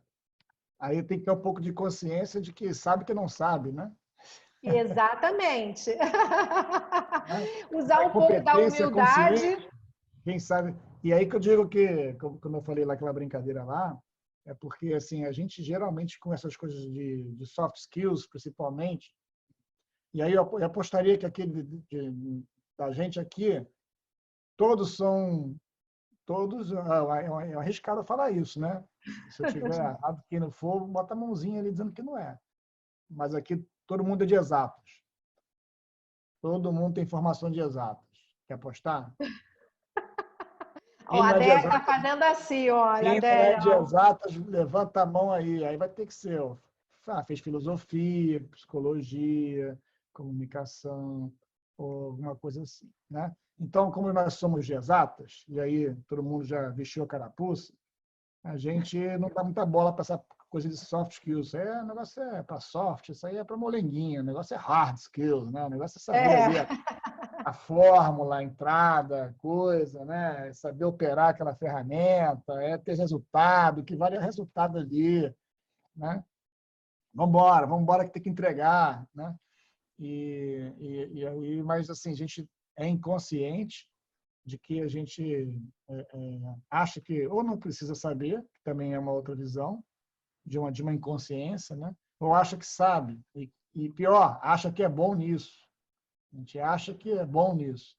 Aí tem que ter um pouco de consciência de que sabe que não sabe, né? Exatamente. Usar A um pouco da competência, a consciência, humildade. quem sabe. E aí que eu digo que, como eu falei lá, aquela brincadeira lá, é porque assim, a gente geralmente com essas coisas de soft skills, principalmente, e aí eu apostaria que aquele da gente aqui, todos são, todos, é arriscado falar isso, né? Se eu tiver errado, quem não for, bota a mãozinha ali dizendo que não é. Mas aqui todo mundo é de exatas. Todo mundo tem formação de exatas. Quer apostar? Ó, Quem a não é de Adélia está exatas, fazendo assim, olha, quem não é Adélia. de exatas, levanta a mão aí. Aí vai ter que ser, ó, fez filosofia, psicologia, comunicação, ou alguma coisa assim, né? Então, como nós somos de exatas, e aí todo mundo já vestiu a carapuça, a gente não dá muita bola para essa coisa de soft skills. O negócio é para soft, isso aí é para molenguinha, o negócio é hard skills, né? O negócio é saber É. ali a fórmula, a entrada, coisa, né? Saber operar aquela ferramenta, ter resultado, que vale o resultado ali, né? Vamos embora que tem que entregar, né? Aí, mas assim, a gente é inconsciente de que a gente acha que ou não precisa saber, que também é uma outra visão de uma inconsciência, né? Ou acha que sabe e pior, acha que é bom nisso. A gente acha que é bom nisso.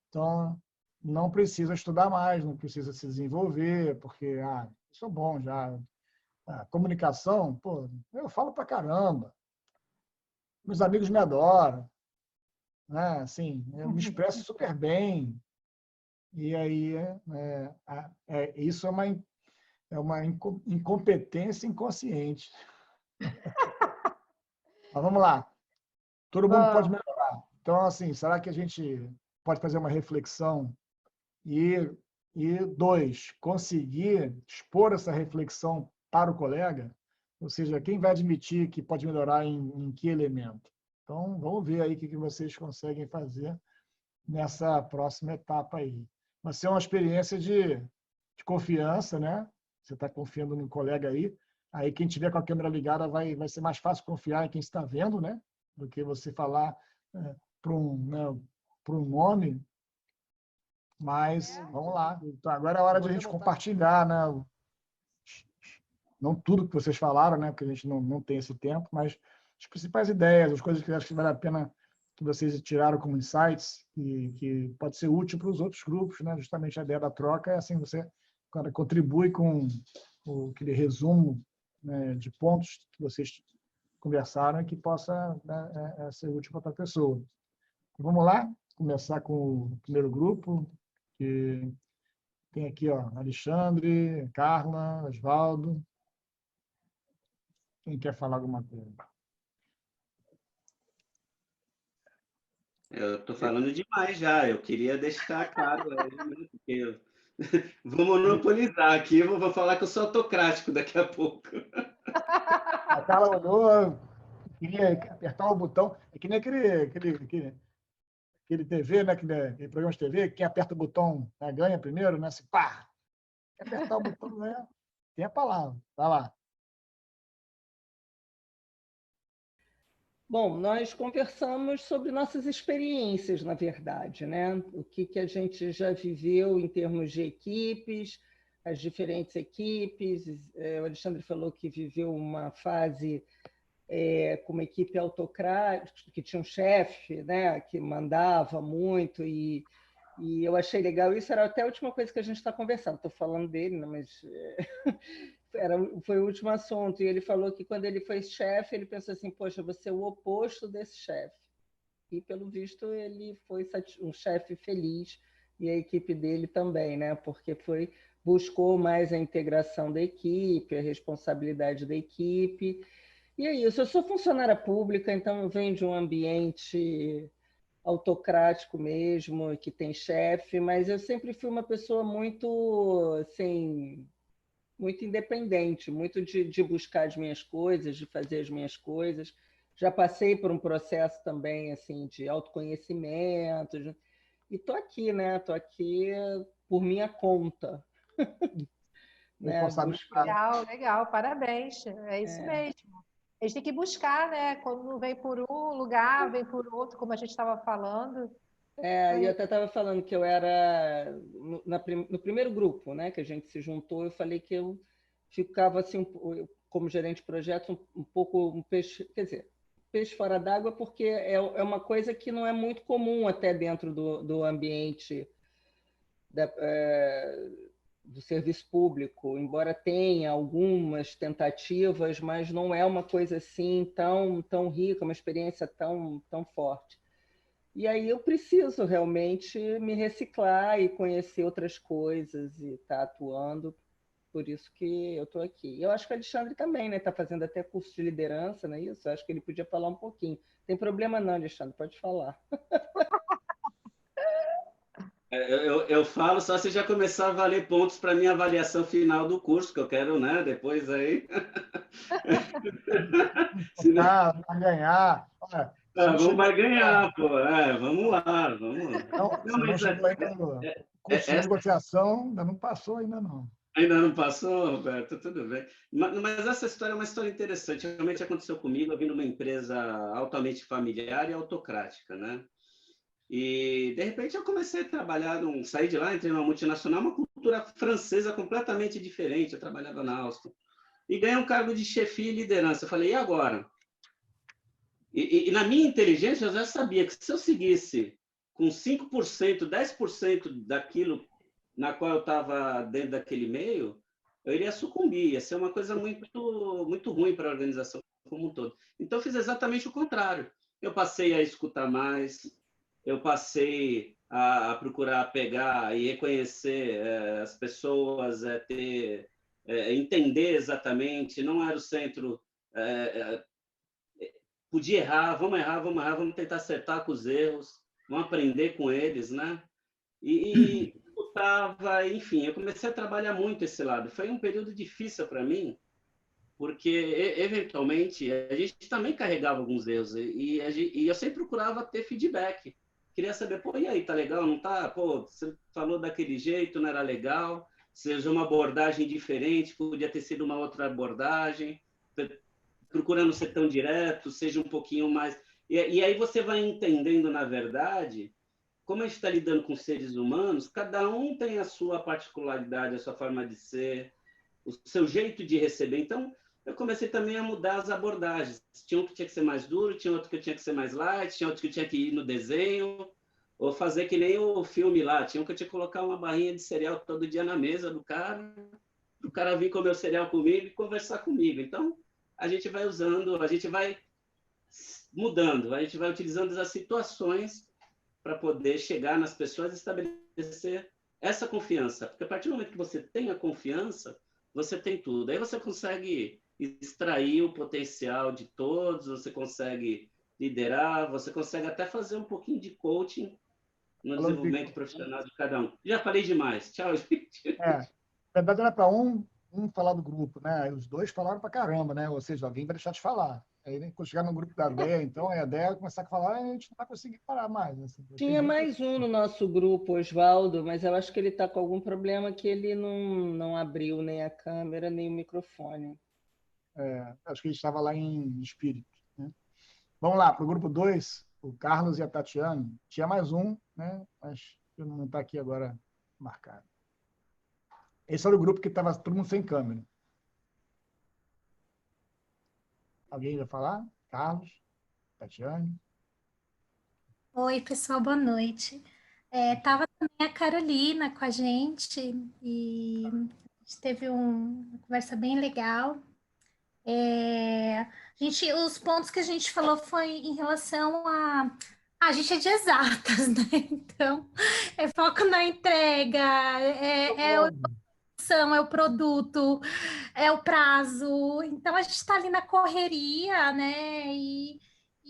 Então, não precisa estudar mais, não precisa se desenvolver, porque, sou bom já. Comunicação, pô, eu falo pra caramba. Meus amigos me adoram, né? Assim, eu me expresso super bem. E aí, isso é uma incompetência inconsciente. Mas vamos lá. Todo mundo pode Vamos. melhorar. Então, assim, será que a gente pode fazer uma reflexão e, dois, conseguir expor essa reflexão para o colega? Ou seja, quem vai admitir que pode melhorar em que elemento? Então, vamos ver aí o que vocês conseguem fazer nessa próxima etapa aí. Vai ser uma experiência de confiança, né? Você está confiando no colega aí. Aí, quem tiver com a câmera ligada vai ser mais fácil confiar em quem está vendo, né? Do que você falar para um nome. Mas vamos lá. Então, agora é a hora de a gente compartilhar, né? Não tudo que vocês falaram, né? Porque a gente não tem esse tempo, mas as principais ideias, as coisas que eu acho que vale a pena que vocês tiraram como insights e que pode ser útil para os outros grupos, né? Justamente a ideia da troca é assim, você contribui com aquele resumo, né, de pontos que vocês conversaram e que possa, né, ser útil para outra pessoa. Vamos lá, começar com o primeiro grupo, que tem aqui, ó, Alexandre, Carla, Osvaldo. Quem quer falar alguma coisa? Eu estou falando demais já. Eu queria deixar claro, né, porque eu vou monopolizar aqui. Eu vou falar que eu sou autocrático daqui a pouco. A Carla olhou, queria apertar o botão. É que nem aquele TV, né? Aquele programa de TV, quem aperta o botão, né, ganha primeiro, né? Assim, pá! Apertar o botão, né? Tem a palavra. Vai lá. Bom, nós conversamos sobre nossas experiências, na verdade, né? O que a gente já viveu em termos de equipes, as diferentes equipes. O Alexandre falou que viveu uma fase com uma equipe autocrática, que tinha um chefe, né, que mandava muito, e eu achei legal. Isso era até a última coisa que a gente está conversando. Estou falando dele, né, mas foi o último assunto. E ele falou que quando ele foi chefe, ele pensou assim, poxa, você é o oposto desse chefe. E, pelo visto, ele foi um chefe feliz, e a equipe dele também, né? Porque buscou mais a integração da equipe, a responsabilidade da equipe. E é isso. Eu sou funcionária pública, então eu venho de um ambiente autocrático mesmo, que tem chefe, mas eu sempre fui uma pessoa muito, assim, muito independente, muito de buscar as minhas coisas, de fazer as minhas coisas. Já passei por um processo também assim de autoconhecimento, e estou aqui, né? Estou aqui por minha conta. Né? Legal, legal, parabéns. É isso mesmo. A gente tem que buscar, né? Quando não vem por um lugar, vem por outro, como a gente estava falando. E eu até estava falando que eu era no primeiro grupo, né, que a gente se juntou, eu falei que eu ficava assim, como gerente de projetos, um pouco um peixe, quer dizer, peixe fora d'água, porque é uma coisa que não é muito comum até dentro do ambiente do serviço público, embora tenha algumas tentativas, mas não é uma coisa assim tão rica, uma experiência tão forte. E aí eu preciso realmente me reciclar e conhecer outras coisas e estar atuando, por isso que eu estou aqui. Eu acho que o Alexandre também, né? Está fazendo até curso de liderança, não é isso? Eu acho que ele podia falar um pouquinho. Tem problema não, Alexandre, pode falar. Eu falo só se já começar a valer pontos para minha avaliação final do curso, que eu quero, né? Depois aí. Para ganhar. Olha, Vamos mais ganhar, pô. Vamos lá, vamos lá. Não, não chegou ainda no curso de negociação, ainda não passou, ainda não. Ainda não passou, Roberto? Tudo bem. Mas essa história é uma história interessante. Realmente aconteceu comigo, eu vim de uma empresa altamente familiar e autocrática, né? E, de repente, eu comecei a trabalhar, saí de lá, entrei numa multinacional, uma cultura francesa completamente diferente. Eu trabalhava na Alstom. E ganhei um cargo de chefia e liderança. Eu falei, e agora? E na minha inteligência, eu já sabia que se eu seguisse com 5%, 10% daquilo na qual eu estava dentro daquele meio, eu iria sucumbir, ia ser uma coisa muito, muito ruim para a organização como um todo. Então, eu fiz exatamente o contrário. Eu passei a escutar mais, eu passei a procurar pegar e reconhecer as pessoas, entender exatamente, não era o centro... podia errar, vamos tentar acertar com os erros, vamos aprender com eles, né? E enfim, eu comecei a trabalhar muito esse lado. Foi um período difícil para mim, porque eventualmente a gente também carregava alguns erros e eu sempre procurava ter feedback. Queria saber, pô, e aí, tá legal, não tá? Pô, você falou daquele jeito, não era legal? Seja uma abordagem diferente, podia ter sido uma outra abordagem, procurando ser tão direto, seja um pouquinho mais... E aí você vai entendendo, na verdade, como a gente está lidando com seres humanos, cada um tem a sua particularidade, a sua forma de ser, o seu jeito de receber. Então, eu comecei também a mudar as abordagens. Tinha um que tinha que ser mais duro, tinha outro que tinha que ser mais light, tinha outro que tinha que ir no desenho, ou fazer que nem o filme lá. Tinha um que eu tinha que colocar uma barrinha de cereal todo dia na mesa do cara, o cara vir comer o cereal comigo e conversar comigo. Então, a gente vai usando, a gente vai mudando, a gente vai utilizando as situações para poder chegar nas pessoas e estabelecer essa confiança. Porque a partir do momento que você tem a confiança, você tem tudo. Aí você consegue extrair o potencial de todos, você consegue liderar, você consegue até fazer um pouquinho de coaching no desenvolvimento profissional de cada um. Já falei demais. Tchau, gente. Na verdade, era para um falar do grupo, né? Os dois falaram para caramba, né? Ou seja, alguém vai deixar de falar. Aí, quando chegar no grupo da Déia, então, a Déia começar a falar, a gente não vai conseguir parar mais. Assim, tinha mais um no nosso grupo, Oswaldo, mas eu acho que ele está com algum problema que ele não abriu nem a câmera, nem o microfone. Acho que ele estava lá em espírito. Né? Vamos lá, para o grupo 2, o Carlos e a Tatiana. Tinha mais um, né? Mas não está aqui agora marcado. Esse era o grupo que estava todo mundo sem câmera. Alguém vai falar? Carlos, Tatiane. Oi, pessoal, boa noite. Tava também a Carolina com a gente e a gente teve uma conversa bem legal. Os pontos que a gente falou foi em relação a gente é de exatas, né? Então, é foco na entrega, é o produto, é o prazo. Então, a gente está ali na correria, né? E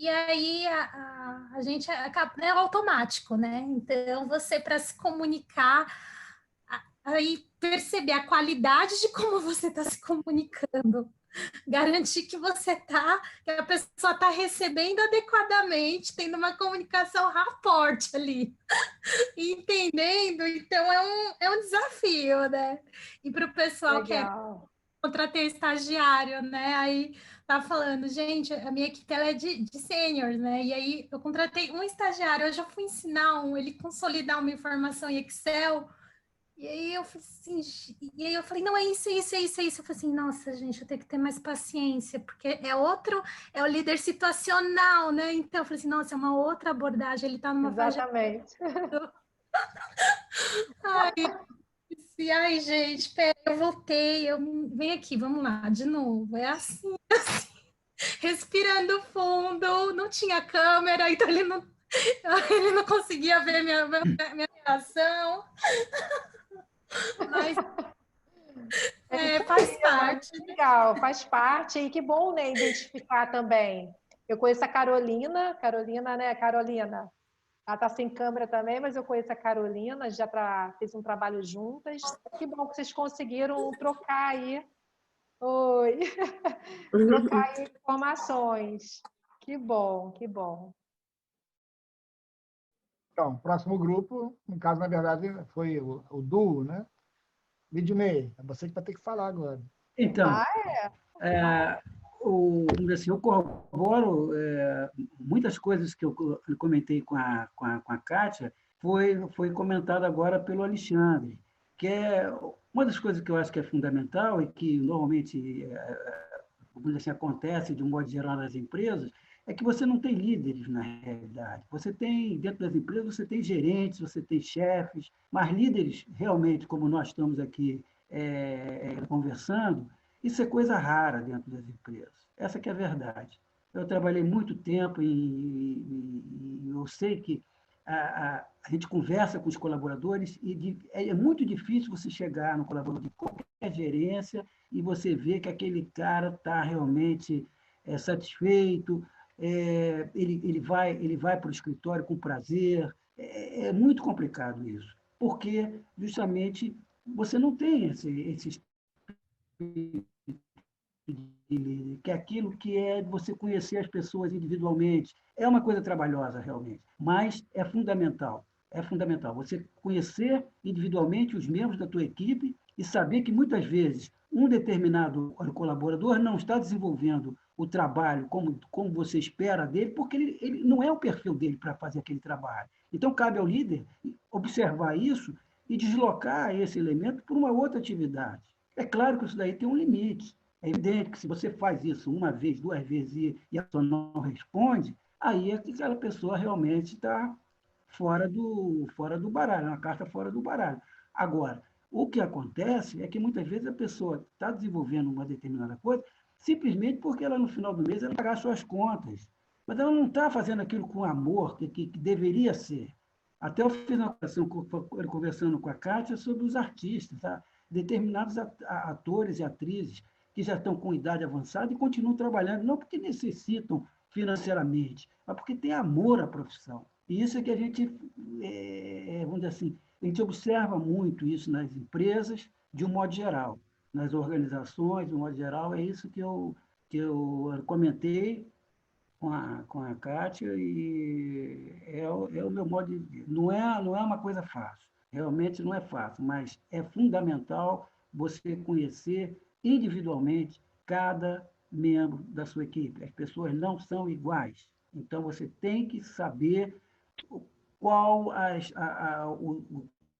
aí a gente acaba, é automático, né? Então, você para se comunicar, aí perceber a qualidade de como você está se comunicando, garantir que que a pessoa está recebendo adequadamente, tendo uma comunicação rapport ali, entendendo. Então, é um desafio, né? E para o pessoal que contratei estagiário, né? Aí tá falando, gente, a minha equipe ela é de seniors, né? E aí eu contratei um estagiário, eu já fui ensinar ele consolidar uma informação em Excel. E aí eu falei assim, e aí eu falei, não, é isso, é isso, é isso, é isso. Eu falei assim, nossa, gente, eu tenho que ter mais paciência, porque é o líder situacional, né? Então eu falei assim, nossa, é uma outra abordagem, ele tá numa fase. Exatamente. Ai, gente, pera, eu voltei, vem aqui, vamos lá, de novo. É assim, assim, respirando fundo, não tinha câmera, então ele não conseguia ver minha reação. Mas faz parte. Legal, faz parte. E que bom, né, identificar também. Eu conheço a Carolina, né, Carolina? Ela está sem câmera também, mas eu conheço a Carolina, fez um trabalho juntas. Que bom que vocês conseguiram trocar aí. Oi! Trocar aí informações. Que bom, que bom. Então, próximo grupo, no caso, na verdade, foi o duo, né? Lidney, é você que vai ter que falar agora. Então, vamos dizer assim, eu corroboro muitas coisas que eu comentei com a Kátia, foi comentado agora pelo Alexandre, que é uma das coisas que eu acho que é fundamental e que normalmente vamos dizer assim, acontece de um modo geral nas empresas, é que você não tem líderes na realidade. Você tem, dentro das empresas, você tem gerentes, você tem chefes, mas líderes, realmente, como nós estamos aqui conversando, isso é coisa rara dentro das empresas. Essa que é a verdade. Eu trabalhei muito tempo e eu sei que a gente conversa com os colaboradores e é muito difícil você chegar no colaborador de qualquer gerência e você ver que aquele cara está realmente satisfeito, ele vai para o escritório com prazer. É muito complicado isso, porque justamente você não tem esse que é aquilo que é você conhecer as pessoas individualmente. É uma coisa trabalhosa, realmente, mas é fundamental. É fundamental você conhecer individualmente os membros da tua equipe e saber que, muitas vezes, um determinado colaborador não está desenvolvendo o trabalho como você espera dele, porque ele não é o perfil dele para fazer aquele trabalho. Então, cabe ao líder observar isso e deslocar esse elemento para uma outra atividade. É claro que isso daí tem um limite. É evidente que se você faz isso uma vez, duas vezes e a pessoa não responde, aí é que aquela pessoa realmente está fora do baralho, uma carta fora do baralho. Agora, o que acontece é que muitas vezes a pessoa está desenvolvendo uma determinada coisa simplesmente porque ela, no final do mês, ela pagar suas contas. Mas ela não está fazendo aquilo com amor que deveria ser. Até eu fiz uma conversando com a Kátia sobre os artistas, tá? Determinados atores e atrizes que já estão com idade avançada e continuam trabalhando, não porque necessitam financeiramente, mas porque têm amor à profissão. E isso é que a gente, vamos dizer assim, a gente observa muito isso nas empresas, de um modo geral, nas organizações, de um modo geral, é isso que eu comentei com a Kátia e é o meu modo de ver. Não é uma coisa fácil, realmente não é fácil, mas é fundamental você conhecer individualmente cada membro da sua equipe. As pessoas não são iguais. Então, você tem que saber qual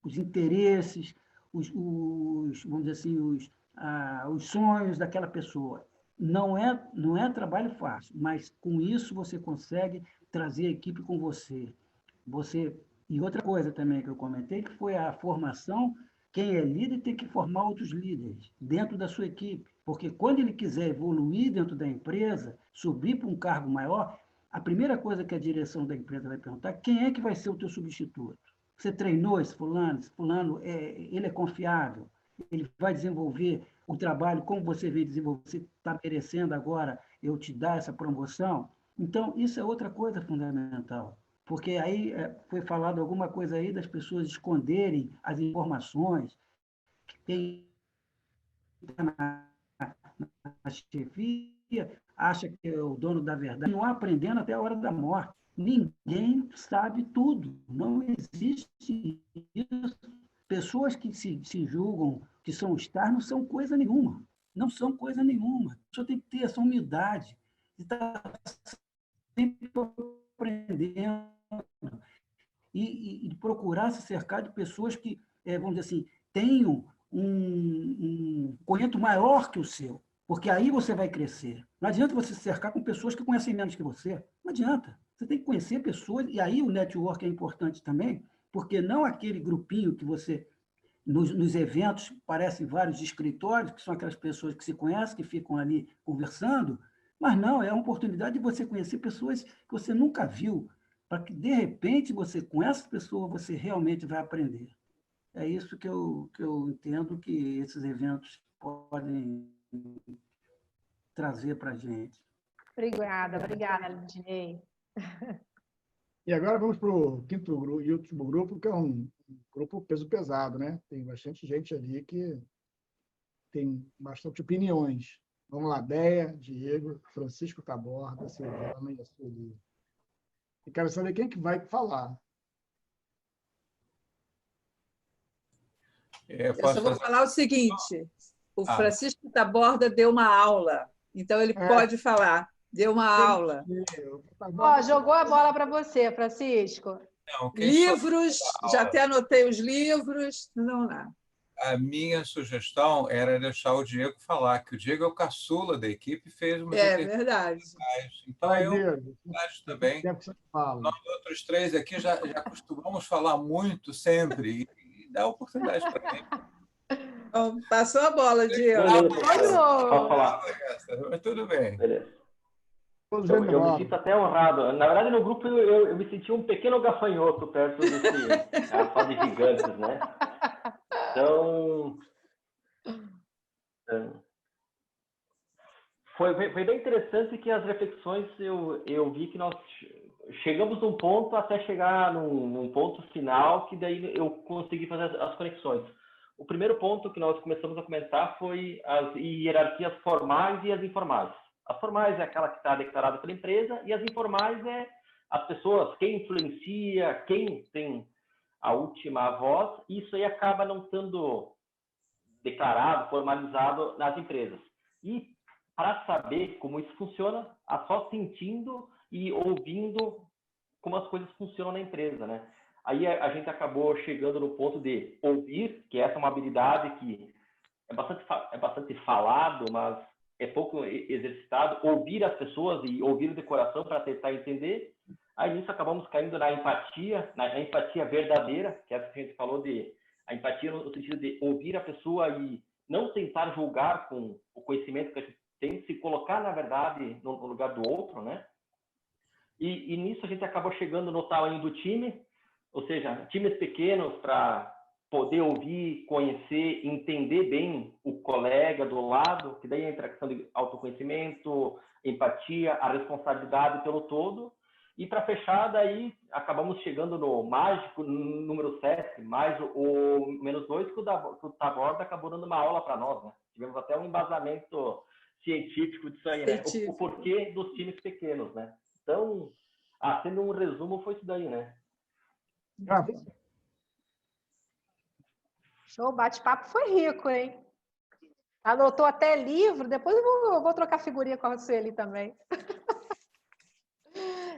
os interesses, vamos dizer assim, os sonhos daquela pessoa. Não é trabalho fácil, mas com isso você consegue trazer a equipe com você. E outra coisa também que eu comentei, que foi a formação. Quem é líder tem que formar outros líderes dentro da sua equipe, porque quando ele quiser evoluir dentro da empresa, subir para um cargo maior, a primeira coisa que a direção da empresa vai perguntar é quem é que vai ser o teu substituto. Você treinou esse fulano ele é confiável, ele vai desenvolver o trabalho como você veio desenvolver, você está merecendo agora eu te dar essa promoção. Então, isso é outra coisa fundamental. Porque aí foi falado alguma coisa aí das pessoas esconderem as informações. quem está na chefia acha que é o dono da verdade, não aprendendo até a hora da morte. Ninguém sabe tudo, não existe isso. Pessoas que se julgam que são stars não são coisa nenhuma, não são coisa nenhuma. A pessoa tem que ter essa humildade de estar sempre aprendendo e procurar se cercar de pessoas que, vamos dizer assim, tenham um conhecimento maior que o seu, porque aí você vai crescer. Não adianta você se cercar com pessoas que conhecem menos que você. Não adianta. Você tem que conhecer pessoas, e aí o network é importante também, porque não aquele grupinho que você, nos eventos, parecem vários escritórios, que são aquelas pessoas que se conhecem, que ficam ali conversando, mas não, é uma oportunidade de você conhecer pessoas que você nunca viu, para que, de repente, você, com essa pessoa, você realmente vai aprender. É isso que eu entendo que esses eventos podem trazer para a gente. Obrigada, Lidinei. E agora vamos para o quinto e último grupo, que é um grupo peso pesado, né? Tem bastante gente ali que tem bastante opiniões. Vamos lá, Déia, Diego, Francisco Taborda, Silvana e a Sueli. E quero saber quem que vai falar. Eu só vou falar o seguinte, o Francisco Taborda deu uma aula, então ele pode falar, deu uma aula. Jogou a bola para você, Francisco. Não, livros, já até anotei os livros, não dá. A minha sugestão era deixar o Diego falar, que o Diego é o caçula da equipe e fez uma... É verdade. Então, acho também. Nós outros três aqui já costumamos falar muito sempre, e dá oportunidade para mim. Então, passou a bola, Diego. Posso falar? Mas tudo bem. Beleza. Eu me sinto até honrado. Na verdade, no grupo, eu me senti um pequeno gafanhoto perto desse sala de gigantes, né? Então, foi bem interessante que as reflexões eu vi que nós chegamos num ponto até chegar num ponto final que daí eu consegui fazer as conexões. O primeiro ponto que nós começamos a comentar foi as hierarquias formais e as informais. As formais é aquela que está declarada pela empresa e as informais é as pessoas, quem influencia, quem tem a última voz, e isso aí acaba não sendo declarado, formalizado nas empresas. E para saber como isso funciona, só sentindo e ouvindo como as coisas funcionam na empresa, né? Aí a gente acabou chegando no ponto de ouvir, que essa é uma habilidade que é bastante falado, mas é pouco exercitado, ouvir as pessoas e ouvir de coração para tentar entender. Aí nisso acabamos caindo na empatia verdadeira, que é essa que a gente falou a empatia no sentido de ouvir a pessoa e não tentar julgar com o conhecimento que a gente tem, se colocar, na verdade, no lugar do outro, né? E nisso a gente acabou chegando no tamanho do time, ou seja, times pequenos para poder ouvir, conhecer, entender bem o colega do lado, que daí entra a questão de autoconhecimento, empatia, a responsabilidade pelo todo. E para fechar, daí acabamos chegando no mágico número 7, mais o menos 2, que o Taborda acabou dando uma aula para nós, né? Tivemos até um embasamento científico disso aí, né? O porquê dos times pequenos, né? Então, sendo um resumo, foi isso daí, né? Show, o bate-papo foi rico, hein? Anotou até livro, depois eu vou trocar figurinha com a Sueli também.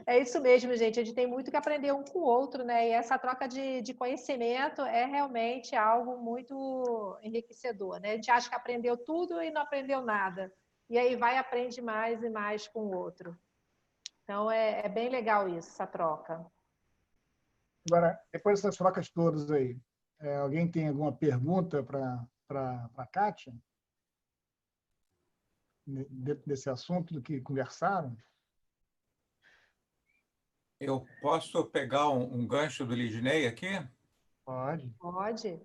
É isso mesmo, gente. A gente tem muito que aprender um com o outro, né? E essa troca de conhecimento é realmente algo muito enriquecedor, né? A gente acha que aprendeu tudo e não aprendeu nada. E aí vai e aprende mais e mais com o outro. Então, é bem legal isso, essa troca. Agora, depois dessas trocas todas aí, alguém tem alguma pergunta para a Kátia? Desse assunto do que conversaram? Eu posso pegar um gancho do Lidinei aqui? Pode. Pode.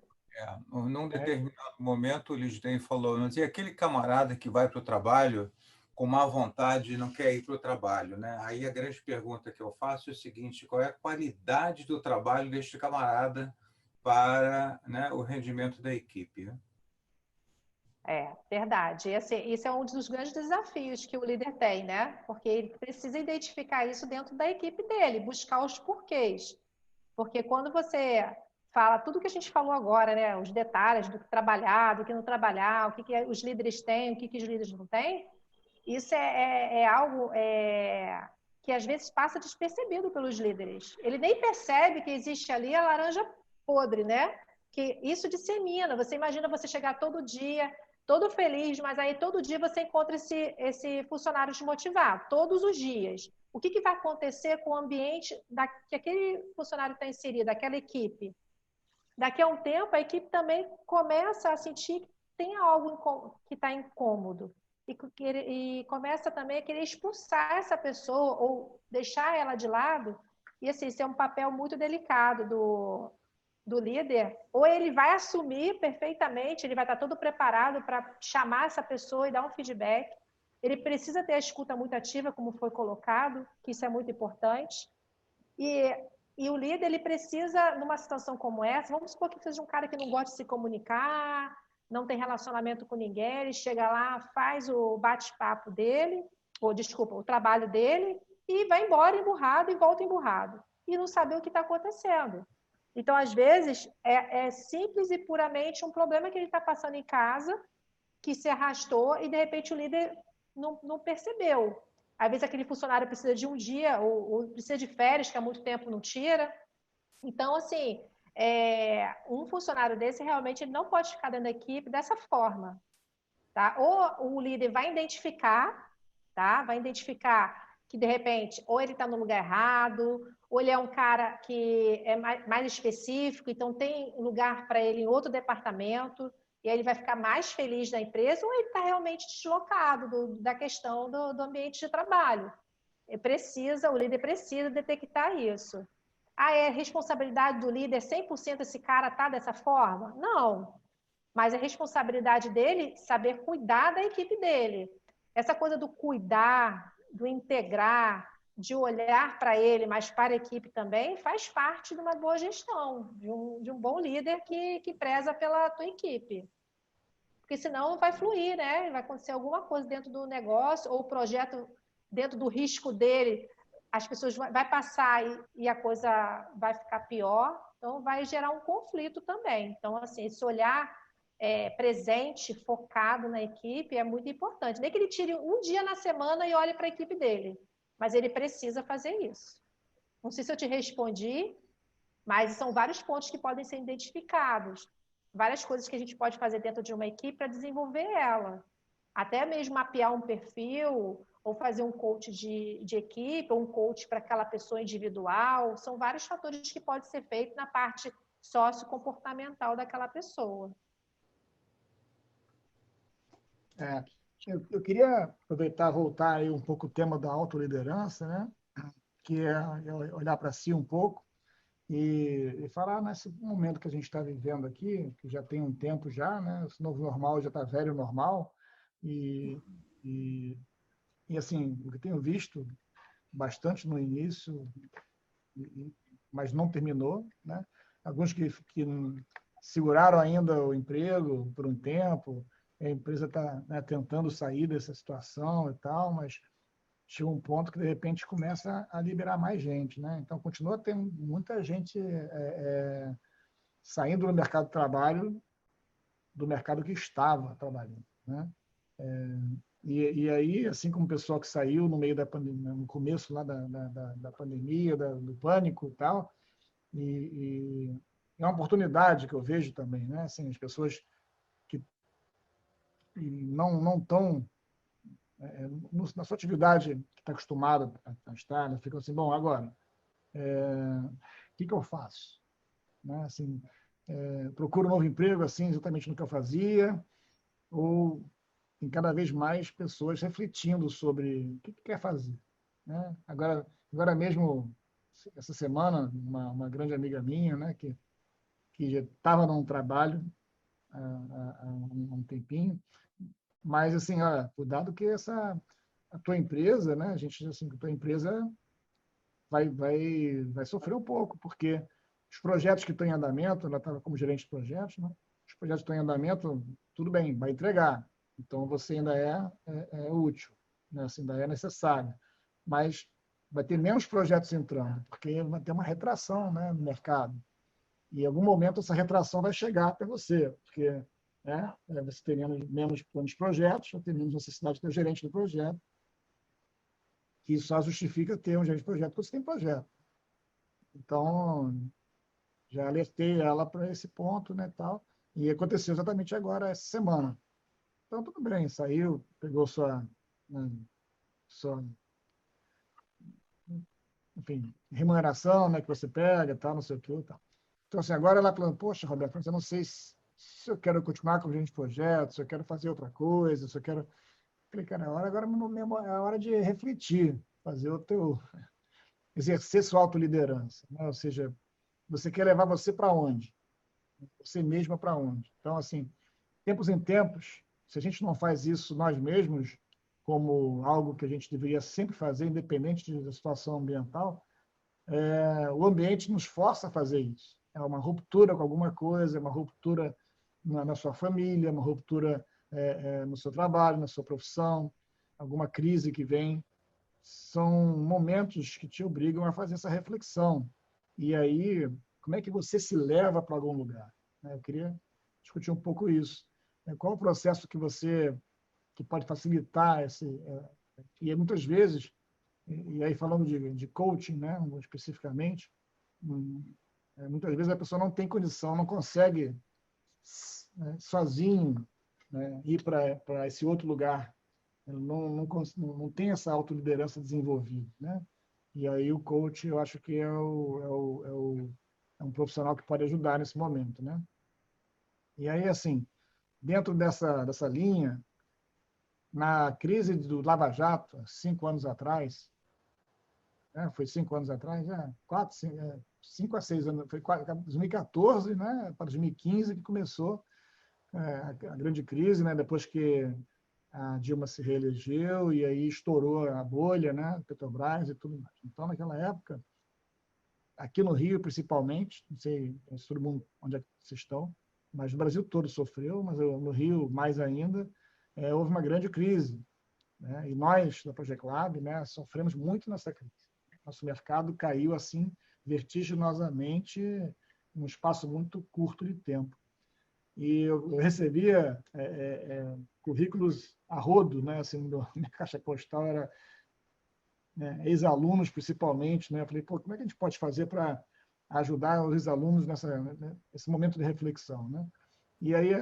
Num determinado momento, o Lidinei falou, não tinha aquele camarada que vai para o trabalho com má vontade e não quer ir para o trabalho, né? Aí a grande pergunta que eu faço é o seguinte, qual é a qualidade do trabalho deste camarada para, né, o rendimento da equipe? Né? É, verdade. E, assim, isso é um dos grandes desafios que o líder tem, né? Porque ele precisa identificar isso dentro da equipe dele, buscar os porquês. Porque quando você fala tudo que a gente falou agora, né? Os detalhes do que trabalhar, do que não trabalhar, o que, que os líderes têm, o que, que os líderes não têm, isso é algo que às vezes passa despercebido pelos líderes. Ele nem percebe que existe ali a laranja podre, né? Que isso dissemina. Você imagina você chegar todo dia, todo feliz, mas aí todo dia você encontra esse funcionário desmotivado, todos os dias. O que, que vai acontecer com o ambiente que aquele funcionário está inserido, aquela equipe? Daqui a um tempo, a equipe também começa a sentir que tem algo que está incômodo e começa também a querer expulsar essa pessoa ou deixar ela de lado. E assim, isso é um papel muito delicado do líder. Ou ele vai assumir perfeitamente, ele vai estar todo preparado para chamar essa pessoa e dar um feedback. Ele precisa ter a escuta muito ativa, como foi colocado, que isso é muito importante. E o líder, ele precisa, numa situação como essa, vamos supor que seja um cara que não gosta de se comunicar, não tem relacionamento com ninguém, ele chega lá, faz o bate-papo dele, ou desculpa, o trabalho dele, e vai embora emburrado e volta emburrado. E não saber o que está acontecendo. Então, às vezes, é simples e puramente um problema que ele está passando em casa, que se arrastou, e de repente o líder não percebeu. Às vezes aquele funcionário precisa de um dia, ou precisa de férias, que há muito tempo não tira. Então, assim, um funcionário desse realmente ele não pode ficar dentro da equipe dessa forma. Tá? Ou o líder vai identificar, tá? Vai identificar que, de repente, ou ele está no lugar errado, ou ele é um cara que é mais específico, então tem lugar para ele em outro departamento, e aí ele vai ficar mais feliz na empresa, ou ele está realmente deslocado da questão do ambiente de trabalho. O líder precisa detectar isso. É responsabilidade do líder 100% esse cara tá dessa forma? Não. Mas é responsabilidade dele saber cuidar da equipe dele. Essa coisa do cuidar, do integrar, de olhar para ele, mas para a equipe também, faz parte de uma boa gestão, de um bom líder que preza pela tua equipe. Porque senão não vai fluir, né? Vai acontecer alguma coisa dentro do negócio, ou o projeto, dentro do risco dele, as pessoas vai passar e a coisa vai ficar pior, então vai gerar um conflito também. Então, assim, esse olhar presente, focado na equipe é muito importante. Nem que ele tire um dia na semana e olhe para a equipe dele, mas ele precisa fazer isso. Não sei se eu te respondi, mas são vários pontos que podem ser identificados, várias coisas que a gente pode fazer dentro de uma equipe para desenvolver ela. Até mesmo mapear um perfil, ou fazer um coach de equipe, ou um coach para aquela pessoa individual. São vários fatores que podem ser feitos na parte sociocomportamental daquela pessoa. Eu queria aproveitar, voltar aí um pouco o tema da autoliderança, né? Que é olhar para si um pouco e falar nesse momento que a gente está vivendo aqui, que já tem um tempo já, né? Esse novo normal já está velho normal, e assim, o que eu tenho visto bastante no início, mas não terminou, né? Alguns que seguraram ainda o emprego por um tempo, a empresa está, né, tentando sair dessa situação e tal, mas chega um ponto que, de repente, começa a liberar mais gente, né? Então, continua tendo muita gente saindo do mercado de trabalho, do mercado que estava trabalhando, né? E aí, assim como o pessoal que saiu no meio da pandemia, no começo lá da pandemia, do pânico e tal, e é uma oportunidade que eu vejo também, né? Assim, as pessoas que não estão na sua atividade que está acostumada a estar, né? Ficam assim, bom, agora, o que eu faço? Né? Assim, procuro um novo emprego, assim, exatamente no que eu fazia, ou tem cada vez mais pessoas refletindo sobre o que quer fazer, né? Agora mesmo, essa semana, uma grande amiga minha, né, que já estava num trabalho há um tempinho, mas assim, olha, cuidado que a tua empresa, né, a gente assim, a tua empresa vai sofrer um pouco, porque os projetos que estão em andamento, ela estava como gerente de projetos, né, os projetos estão em andamento, tudo bem, vai entregar. Então, você ainda é útil, né? Assim, ainda é necessário. Mas vai ter menos projetos entrando, porque vai ter uma retração, né, no mercado. E em algum momento essa retração vai chegar até você, porque, né, você tem menos projetos, vai ter menos necessidade de ter gerente do projeto, que só justifica ter um gerente de projeto quando você tem projeto. Então, já alertei ela para esse ponto, né, tal, e aconteceu exatamente agora, essa semana. Então, tudo bem, saiu, pegou né, sua enfim, remuneração, né, que você pega, tal, não sei o que, tal. Então, assim, agora ela falando, poxa, Roberto, eu não sei se eu quero continuar com o gerente de projeto, se eu quero fazer outra coisa, se eu quero... Falei, cara, agora é a hora de refletir, fazer o teu... exercer sua autoliderança, né? Ou seja, você quer levar você para onde? Você mesma para onde? Então, assim, tempos em tempos, se a gente não faz isso nós mesmos, como algo que a gente deveria sempre fazer, independente da situação ambiental, o ambiente nos força a fazer isso. É uma ruptura com alguma coisa, é uma ruptura na sua família, uma ruptura no seu trabalho, na sua profissão, alguma crise que vem. São momentos que te obrigam a fazer essa reflexão. E aí, como é que você se leva para algum lugar? Eu queria discutir um pouco isso. Qual o processo que pode facilitar esse... E muitas vezes, e aí falando de coaching, né, especificamente, muitas vezes a pessoa não tem condição, não consegue sozinho, né, ir para esse outro lugar. Não tem essa autoliderança desenvolvida, né? E aí o coach, eu acho que é um profissional que pode ajudar nesse momento, né? E aí, assim, dentro dessa linha, na crise do Lava Jato, 5 anos atrás, foi 5 anos atrás, 5 a 6 anos, foi 2014, né, para 2015 que começou a grande crise, né, depois que a Dilma se reelegeu e aí estourou a bolha, né, Petrobras e tudo mais. Então, naquela época, aqui no Rio, principalmente, não sei se todo mundo onde é que vocês estão, mas o Brasil todo sofreu, mas no Rio mais ainda, houve uma grande crise, né, e nós, da Project Lab, né, sofremos muito nessa crise. Nosso mercado caiu assim vertiginosamente em um espaço muito curto de tempo. E eu recebia currículos a rodo, né? Assim, minha caixa postal era ex-alunos, principalmente, né? Eu falei, pô, como é que a gente pode fazer para ajudar os ex-alunos nesse momento de reflexão, né? E aí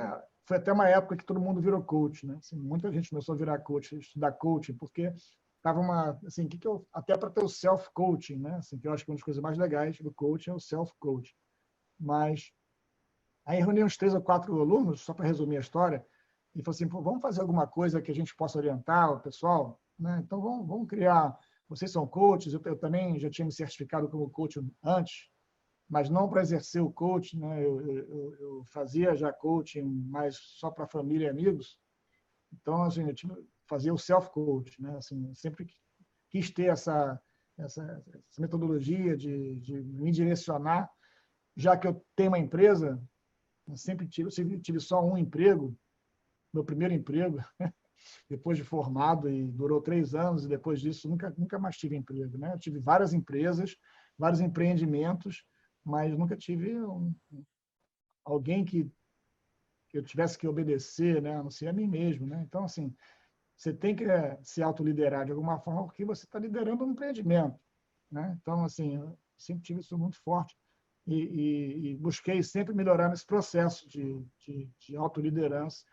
foi até uma época que todo mundo virou coach, né? Assim, muita gente começou a virar coach, estudar coaching, porque estava assim, até para ter o self-coaching, né? Assim, que eu acho que uma das coisas mais legais do coaching é o self-coaching. Mas aí reuni uns 3 ou 4 alunos, só para resumir a história, e falei assim, pô, vamos fazer alguma coisa que a gente possa orientar o pessoal, né? Então vamos criar, vocês são coaches, eu também já tinha me certificado como coach antes, mas não para exercer o coaching, né? Eu fazia já coaching, mas só para família e amigos. Então, assim, eu fazia o self-coach, né? Assim, sempre quis ter essa metodologia de me direcionar, já que eu tenho uma empresa. Eu sempre tive só um emprego, meu primeiro emprego, depois de formado, e durou 3 anos, e depois disso nunca mais tive emprego, né? Eu tive várias empresas, vários empreendimentos, mas nunca tive alguém que eu tivesse que obedecer, né? A não ser a mim mesmo, né? Então, assim, você tem que se autoliderar de alguma forma, porque você está liderando um empreendimento, né? Então, assim, eu sempre tive isso muito forte. E busquei sempre melhorar nesse processo de autoliderança,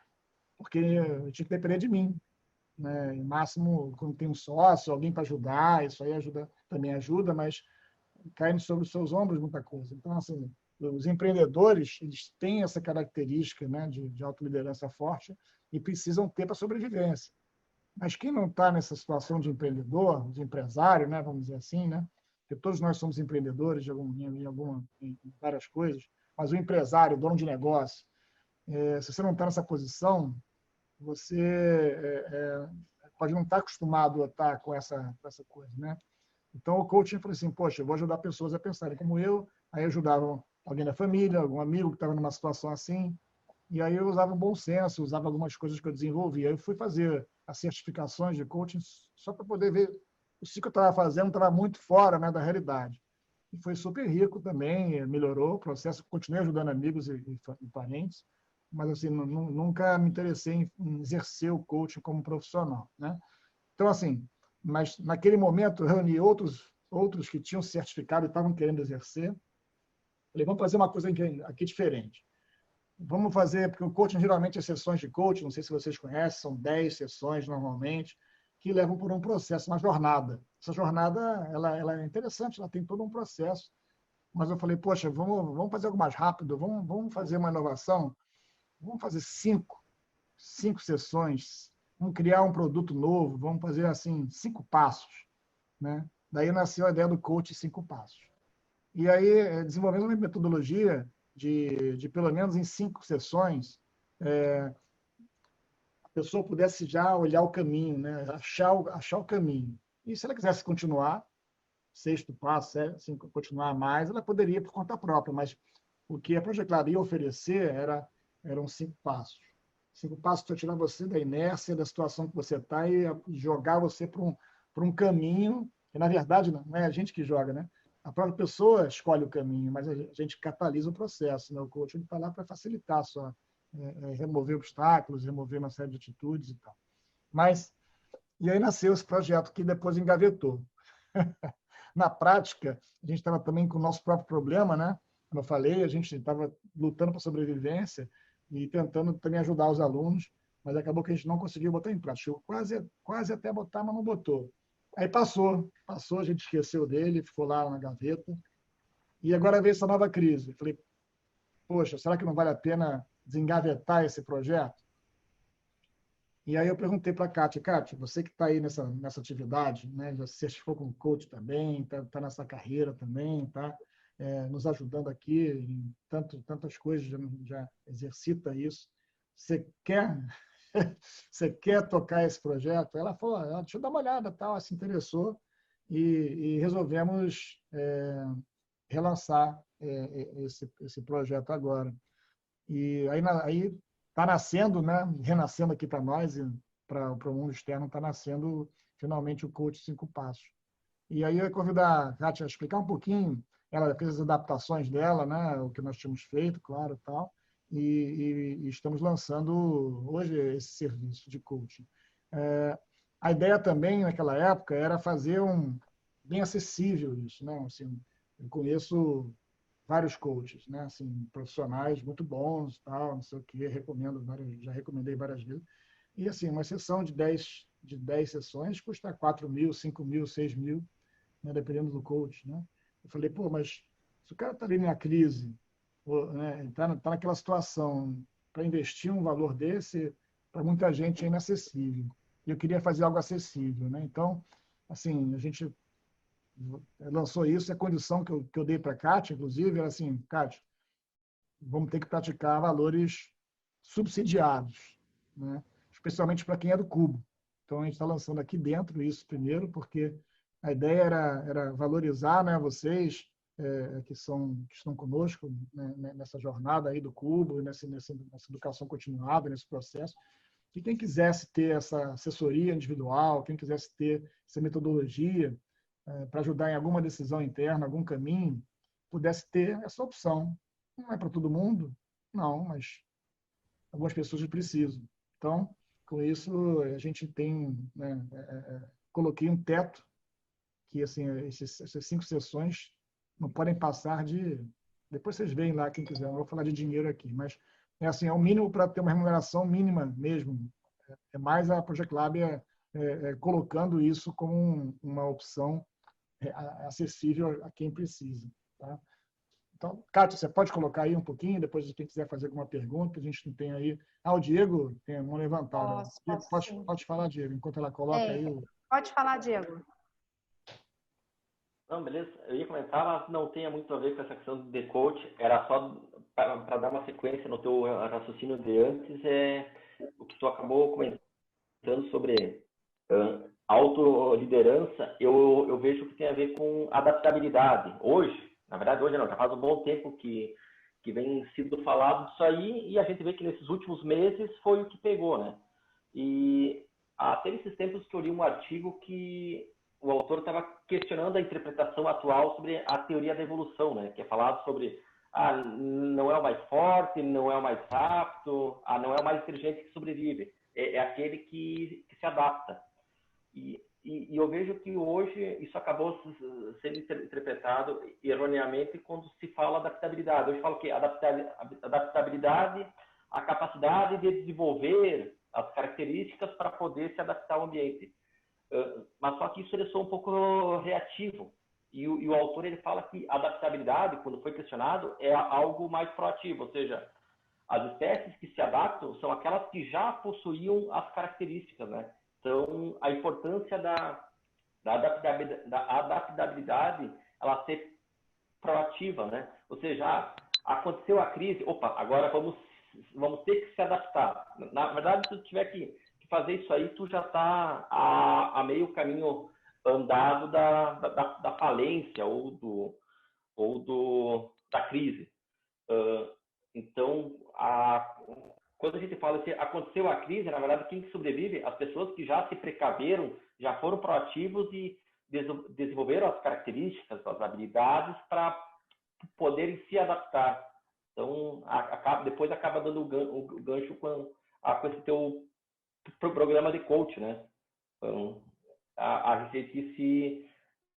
porque eu tinha que depender de mim, né? No máximo, quando tem um sócio, alguém para ajudar, isso aí também ajuda, mas cai sobre os seus ombros muita coisa. Então, assim, os empreendedores, eles têm essa característica, né, de autoliderança forte e precisam ter para a sobrevivência. Mas quem não está nessa situação de empreendedor, de empresário, né, vamos dizer assim, né? Porque todos nós somos empreendedores em várias coisas, mas o empresário, o dono de negócio, se você não está nessa posição, você pode não estar acostumado a estar com essa coisa, né? Então, o coaching falou assim, poxa, eu vou ajudar pessoas a pensarem como eu, aí ajudava alguém da família, algum amigo que estava numa situação assim, E aí eu usava o bom senso, usava algumas coisas que eu desenvolvi. Aí eu fui fazer as certificações de coaching só para poder ver se o que eu estava fazendo estava muito fora, né, da realidade. E foi super rico também, melhorou o processo, continuei ajudando amigos e parentes, mas assim, nunca me interessei em exercer o coaching como profissional, né? Então, assim, mas naquele momento eu reuni outros que tinham certificado e estavam querendo exercer. Falei, vamos fazer uma coisa aqui diferente. Vamos fazer, porque o coaching geralmente é sessões de coaching, não sei se vocês conhecem, são 10 sessões normalmente, que levam por um processo, uma jornada. Essa jornada, ela é interessante, ela tem todo um processo. Mas eu falei, poxa, vamos fazer algo mais rápido, vamos fazer uma inovação, vamos fazer cinco sessões, vamos criar um produto novo, vamos fazer assim 5 passos, né? Daí nasceu a ideia do coach 5 passos. E aí desenvolvemos uma metodologia de pelo menos em 5 sessões, a pessoa pudesse já olhar o caminho, né? achar o caminho. E se ela quisesse continuar, 6º passo, assim, continuar mais, ela poderia por conta própria, mas o que a Project Lab ia oferecer eram 5 passos. 5 passos para tirar você da inércia, da situação que você está e jogar você para um caminho, que na verdade não é a gente que joga, né? A própria pessoa escolhe o caminho, mas a gente catalisa o processo, né? O coaching está lá para facilitar só, remover obstáculos, remover uma série de atitudes e tal. E aí nasceu esse projeto que depois engavetou. Na prática, a gente estava também com o nosso próprio problema, né? Como eu falei, a gente estava lutando para a sobrevivência e tentando também ajudar os alunos, mas acabou que a gente não conseguiu botar em prática. Chegou quase até botar, mas não botou. Aí passou, a gente esqueceu dele, ficou lá na gaveta. E agora veio essa nova crise. Falei, poxa, será que não vale a pena desengavetar esse projeto? E aí eu perguntei para a Kátia, você que está aí nessa atividade, né, já se certificou como coach também, está nessa carreira também, está nos ajudando aqui em tantas coisas, já exercita isso. Você quer tocar esse projeto? Ela falou, deixa eu dar uma olhada, tal, ela se interessou e resolvemos relançar esse projeto agora. E aí está nascendo, né? Renascendo aqui para nós e para o mundo externo, está nascendo finalmente o Coach 5 Passos. E aí eu ia convidar a Kátia a explicar um pouquinho, ela fez as adaptações dela, né? O que nós tínhamos feito, claro, tal, e estamos lançando hoje esse serviço de coaching. A ideia também, naquela época, era fazer bem acessível isso, né? Assim, eu conheço vários coaches, né? Assim, profissionais muito bons, tal, não sei o quê, já recomendei várias vezes. E assim, uma sessão de 10 sessões custa 4 mil, 5 mil, 6 mil, né? Dependendo do coach, né? Eu falei, pô, mas se o cara está ali na crise, está naquela situação, para investir um valor desse, para muita gente é inacessível. E eu queria fazer algo acessível, né? Então, assim, a gente lançou isso, e a condição que eu dei para a Kátia, inclusive, era assim, Kátia, vamos ter que praticar valores subsidiados, né? Especialmente para quem é do Cubo. Então, a gente está lançando aqui dentro isso primeiro, porque a ideia era valorizar, né, vocês que estão conosco, né, nessa jornada aí do Cubo, nessa educação continuada, nesse processo. E quem quisesse ter essa assessoria individual, quem quisesse ter essa metodologia, para ajudar em alguma decisão interna, algum caminho, pudesse ter essa opção. Não é para todo mundo? Não, mas algumas pessoas precisam. Então, com isso, a gente tem, né, coloquei um teto que, assim, essas 5 sessões não podem passar de... Depois vocês veem lá, quem quiser, não vou falar de dinheiro aqui, mas é o mínimo para ter uma remuneração mínima mesmo. É mais a Project Lab colocando isso como uma opção acessível a quem precisa. Tá? Então, Kátia, você pode colocar aí um pouquinho, depois quem quiser fazer alguma pergunta, a gente não tem aí... o Diego tem a mão levantada. Pode falar, Diego, enquanto ela coloca aí. Pode falar, Diego. Não, beleza. Eu ia comentar, mas não tem muito a ver com essa questão de coach. Era só para dar uma sequência no teu raciocínio de antes, o que tu acabou comentando sobre autoliderança, eu vejo que tem a ver com adaptabilidade. Hoje, na verdade, hoje não, já faz um bom tempo que que vem sido falado disso aí, e a gente vê que nesses últimos meses foi o que pegou, né? E até nesses tempos que eu li um artigo que o autor estava questionando a interpretação atual sobre a teoria da evolução, né? Que é falado sobre não é o mais forte, não é o mais rápido, não é o mais inteligente que sobrevive, é aquele que se adapta. E eu vejo que hoje isso acabou sendo interpretado erroneamente quando se fala adaptabilidade. Hoje falo que adaptabilidade, a capacidade de desenvolver as características para poder se adaptar ao ambiente. Mas só que isso ele soa um pouco reativo. E o autor ele fala que a adaptabilidade, quando foi questionado, é algo mais proativo, ou seja, as espécies que se adaptam são aquelas que já possuíam as características, né? Então, a importância da adaptabilidade, ela ser proativa, né? Ou seja, aconteceu a crise, agora vamos ter que se adaptar. Na verdade, se tu tiver que fazer isso aí, tu já está a meio caminho andado da falência ou da crise. Então, quando a gente fala que aconteceu a crise, na verdade, quem que sobrevive? As pessoas que já se precaveram, já foram proativos e desenvolveram as características, as habilidades para poderem se adaptar. Então, depois acaba dando o gancho com esse teu programa de coach, né? Então, a gente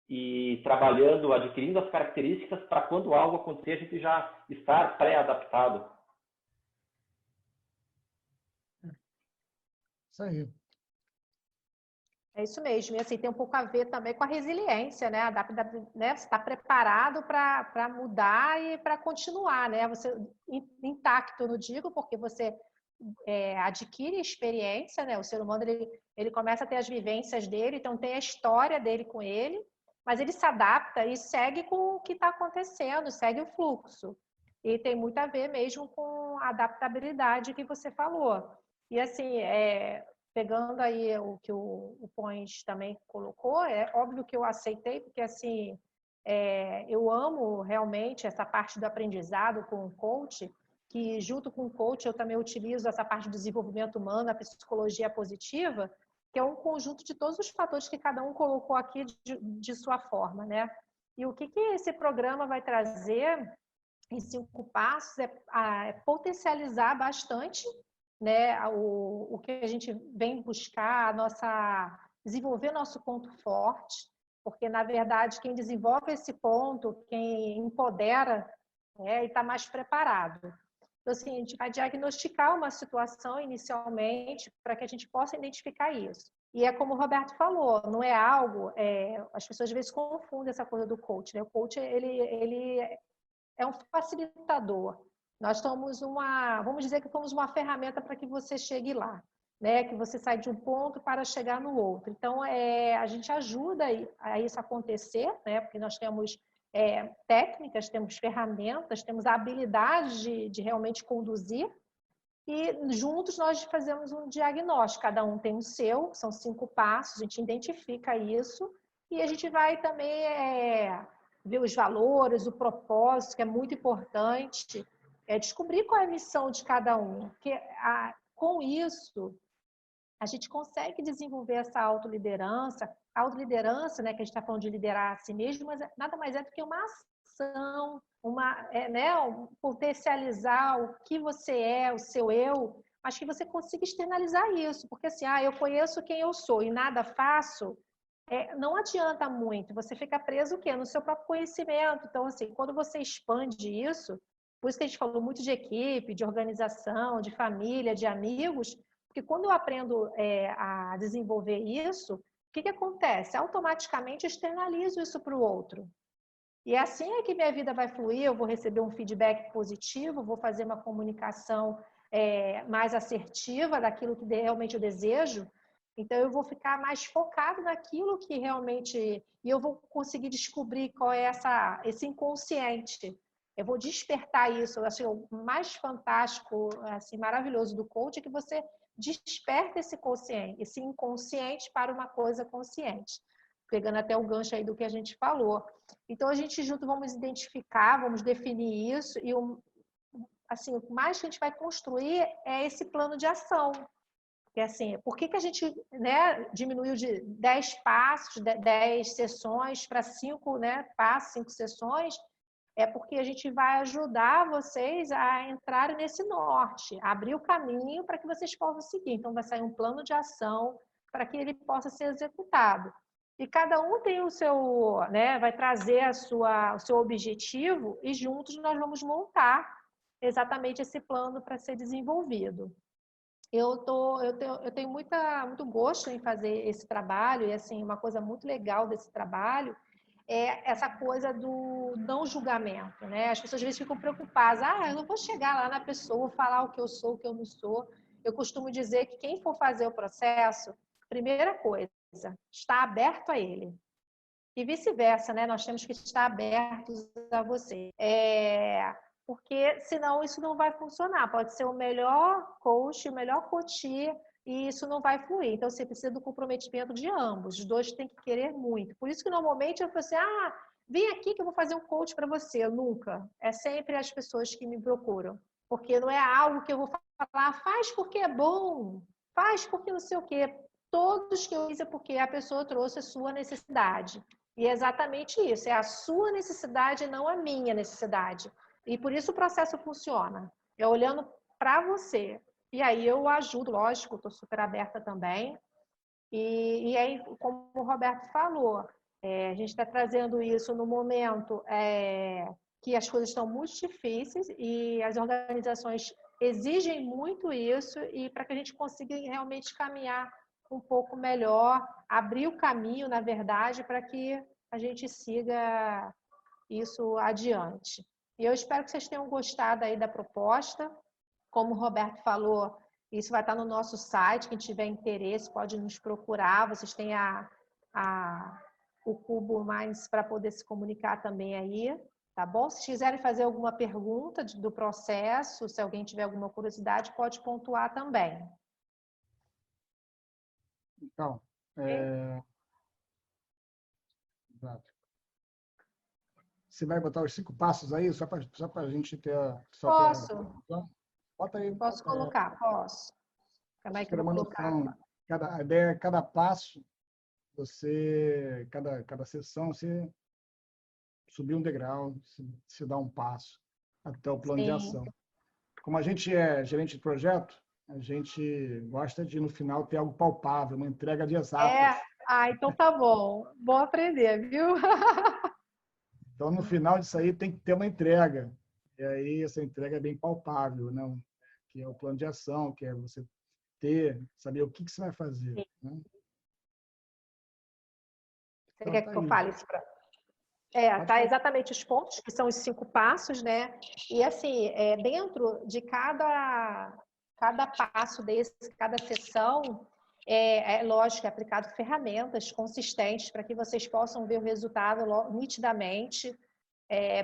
ir trabalhando, adquirindo as características para quando algo acontecer, a gente já estar pré-adaptado. Isso aí. É isso mesmo, e assim, tem um pouco a ver também com a resiliência, né? Né? Você está preparado para mudar e para continuar, né? Você intacto, eu não digo, porque você adquire experiência, né? O ser humano ele começa a ter as vivências dele, então tem a história dele com ele, mas ele se adapta e segue com o que está acontecendo, segue o fluxo. E tem muito a ver mesmo com a adaptabilidade que você falou. E assim, pegando aí o que o Pons também colocou, é óbvio que eu aceitei, porque assim, eu amo realmente essa parte do aprendizado com o coach, que junto com o coach eu também utilizo essa parte do desenvolvimento humano, a psicologia positiva, que é um conjunto de todos os fatores que cada um colocou aqui de sua forma, né? E o que esse programa vai trazer em 5 passos é potencializar bastante, né, o que a gente vem buscar, desenvolver nosso ponto forte, porque, na verdade, quem desenvolve esse ponto, quem empodera, ele está mais preparado. Então, assim, a gente vai diagnosticar uma situação inicialmente para que a gente possa identificar isso. E é como o Roberto falou, não é algo... as pessoas às vezes confundem essa coisa do coach, né? O coach, ele é um facilitador. Nós somos vamos dizer que somos uma ferramenta para que você chegue lá, né? Que você sai de um ponto para chegar no outro. Então, a gente ajuda a isso acontecer, né? Porque nós temos técnicas, temos ferramentas, temos a habilidade de realmente conduzir e juntos nós fazemos um diagnóstico. Cada um tem o seu, são 5 passos, a gente identifica isso e a gente vai também ver os valores, o propósito, que é muito importante, descobrir qual é a missão de cada um. Porque com isso, a gente consegue desenvolver essa autoliderança. A autoliderança, né, que a gente está falando de liderar a si mesmo, mas nada mais é do que uma ação, potencializar o que você é, o seu eu, mas que você consiga externalizar isso. Porque assim, eu conheço quem eu sou e nada faço, não adianta muito, você fica preso o quê? No seu próprio conhecimento. Então, assim, quando você expande isso, por isso que a gente falou muito de equipe, de organização, de família, de amigos, porque quando eu aprendo a desenvolver isso, o que acontece? Automaticamente eu externalizo isso para o outro. E assim é que minha vida vai fluir, eu vou receber um feedback positivo, vou fazer uma comunicação mais assertiva daquilo que realmente eu desejo. Então, eu vou ficar mais focado naquilo que realmente... E eu vou conseguir descobrir qual é esse inconsciente. Eu vou despertar isso. Eu acho que o mais fantástico, assim, maravilhoso do coach é que você desperta esse inconsciente para uma coisa consciente. Pegando até o gancho aí do que a gente falou. Então, a gente junto vamos identificar, vamos definir isso. E assim, o mais que a gente vai construir é esse plano de ação. Porque, assim, por que a gente, né, diminuiu de 10 passos, 10 sessões para 5, né, passos, 5 sessões? É porque a gente vai ajudar vocês a entrarem nesse norte, abrir o caminho para que vocês possam seguir. Então, vai sair um plano de ação para que ele possa ser executado. E cada um tem o seu, né, vai trazer o seu objetivo e juntos nós vamos montar exatamente esse plano para ser desenvolvido. Eu tenho muito gosto em fazer esse trabalho, e assim, uma coisa muito legal desse trabalho é essa coisa do não julgamento, né? As pessoas às vezes ficam preocupadas, eu não vou chegar lá na pessoa, falar o que eu sou, o que eu não sou. Eu costumo dizer que quem for fazer o processo, primeira coisa, está aberto a ele. E vice-versa, né? Nós temos que estar abertos a você. Porque senão isso não vai funcionar. Pode ser o melhor coach, o melhor coach, e isso não vai fluir. Então, você precisa do comprometimento de ambos. Os dois têm que querer muito. Por isso que, normalmente, eu falo assim, vem aqui que eu vou fazer um coach para você. Eu nunca. É sempre as pessoas que me procuram. Porque não é algo que eu vou falar, faz porque é bom, faz porque não sei o quê. Todos que eu fiz é porque a pessoa trouxe a sua necessidade. E é exatamente isso. É a sua necessidade e não a minha necessidade. E por isso o processo funciona. É olhando para você. E aí eu ajudo, lógico, estou super aberta também. E aí, como o Roberto falou, a gente está trazendo isso no momento que as coisas estão muito difíceis e as organizações exigem muito isso, e para que a gente consiga realmente caminhar um pouco melhor, abrir o caminho, na verdade, para que a gente siga isso adiante. E eu espero que vocês tenham gostado aí da proposta. Como o Roberto falou, isso vai estar no nosso site. Quem tiver interesse pode nos procurar. Vocês têm o Cubo Minds para poder se comunicar também aí, tá bom? Se quiserem fazer alguma pergunta do processo, se alguém tiver alguma curiosidade, pode pontuar também. Então, você vai botar os 5 passos aí, só para a gente ter Posso. Bota aí. Posso colocar, posso. Como é que eu vou colocar? A ideia é cada passo, cada sessão, você subir um degrau, se dar um passo até o plano de ação. Como a gente é gerente de projeto, a gente gosta de, no final, ter algo palpável, uma entrega de exatas. Então tá bom. Bom aprender, viu? Então, no final disso aí, tem que ter uma entrega. E aí, essa entrega é bem palpável, né? Que é o plano de ação, que é você saber o que você vai fazer. Né? Você quer que eu fale isso para... tá exatamente os pontos, que são os 5 passos, né? E, assim, dentro de cada passo desse, cada sessão, lógico, é aplicado ferramentas consistentes para que vocês possam ver o resultado nitidamente,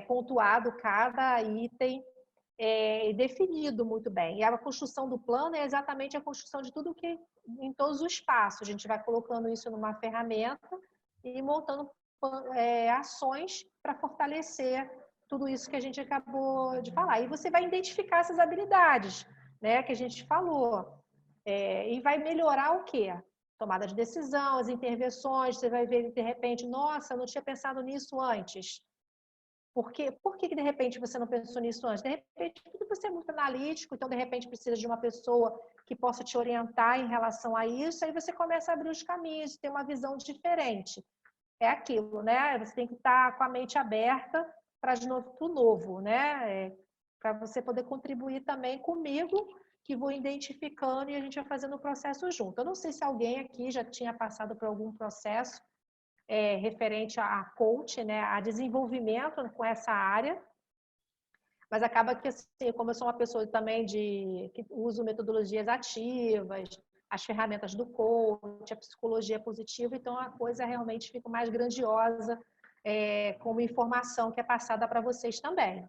pontuado cada item, definido muito bem. E a construção do plano é exatamente a construção de tudo que, em todos os passos. A gente vai colocando isso numa ferramenta e montando ações para fortalecer tudo isso que a gente acabou de falar. E você vai identificar essas habilidades, né, que a gente falou. E vai melhorar o quê? Tomada de decisão, as intervenções. Você vai ver, de repente, nossa, eu não tinha pensado nisso antes. Por que de repente você não pensou nisso antes? De repente, porque você é muito analítico, então de repente precisa de uma pessoa que possa te orientar em relação a isso, aí você começa a abrir os caminhos, ter uma visão diferente. É aquilo, né? Você tem que estar com a mente aberta para o novo, né? Para você poder contribuir também comigo, que vou identificando e a gente vai fazendo o processo junto. Eu não sei se alguém aqui já tinha passado por algum processo referente a coach, né, a desenvolvimento com essa área, mas acaba que, assim, como eu sou uma pessoa também que uso metodologias ativas, as ferramentas do coach, a psicologia positiva, então a coisa realmente fica mais grandiosa como informação que é passada para vocês também.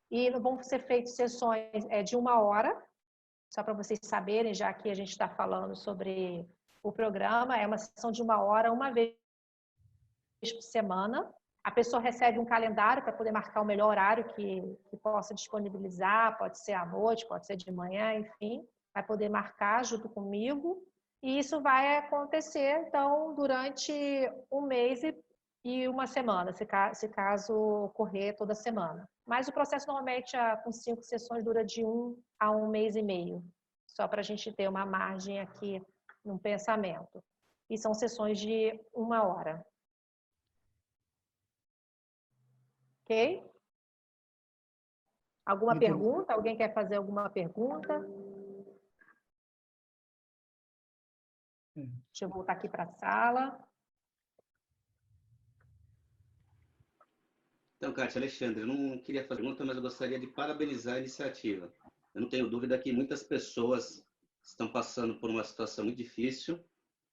E vão ser feitas sessões de 1 hora, só para vocês saberem, já que a gente está falando sobre o programa, é uma sessão de 1 hora, uma vez por semana, A pessoa recebe um calendário para poder marcar o melhor horário que possa disponibilizar, pode ser à noite, pode ser de manhã, enfim, vai poder marcar junto comigo. E isso vai acontecer, então, durante um mês e uma semana, se caso ocorrer toda semana. Mas o processo, normalmente, com 5 sessões, dura de 1 a 1 mês e meio, só para a gente ter uma margem aqui no pensamento. E são sessões de 1 hora. Ok? Alguma pergunta? Alguém quer fazer alguma pergunta? Deixa eu voltar aqui para a sala. Então, Kátia, Alexandre, eu não queria fazer pergunta, mas eu gostaria de parabenizar a iniciativa. Eu não tenho dúvida que muitas pessoas estão passando por uma situação muito difícil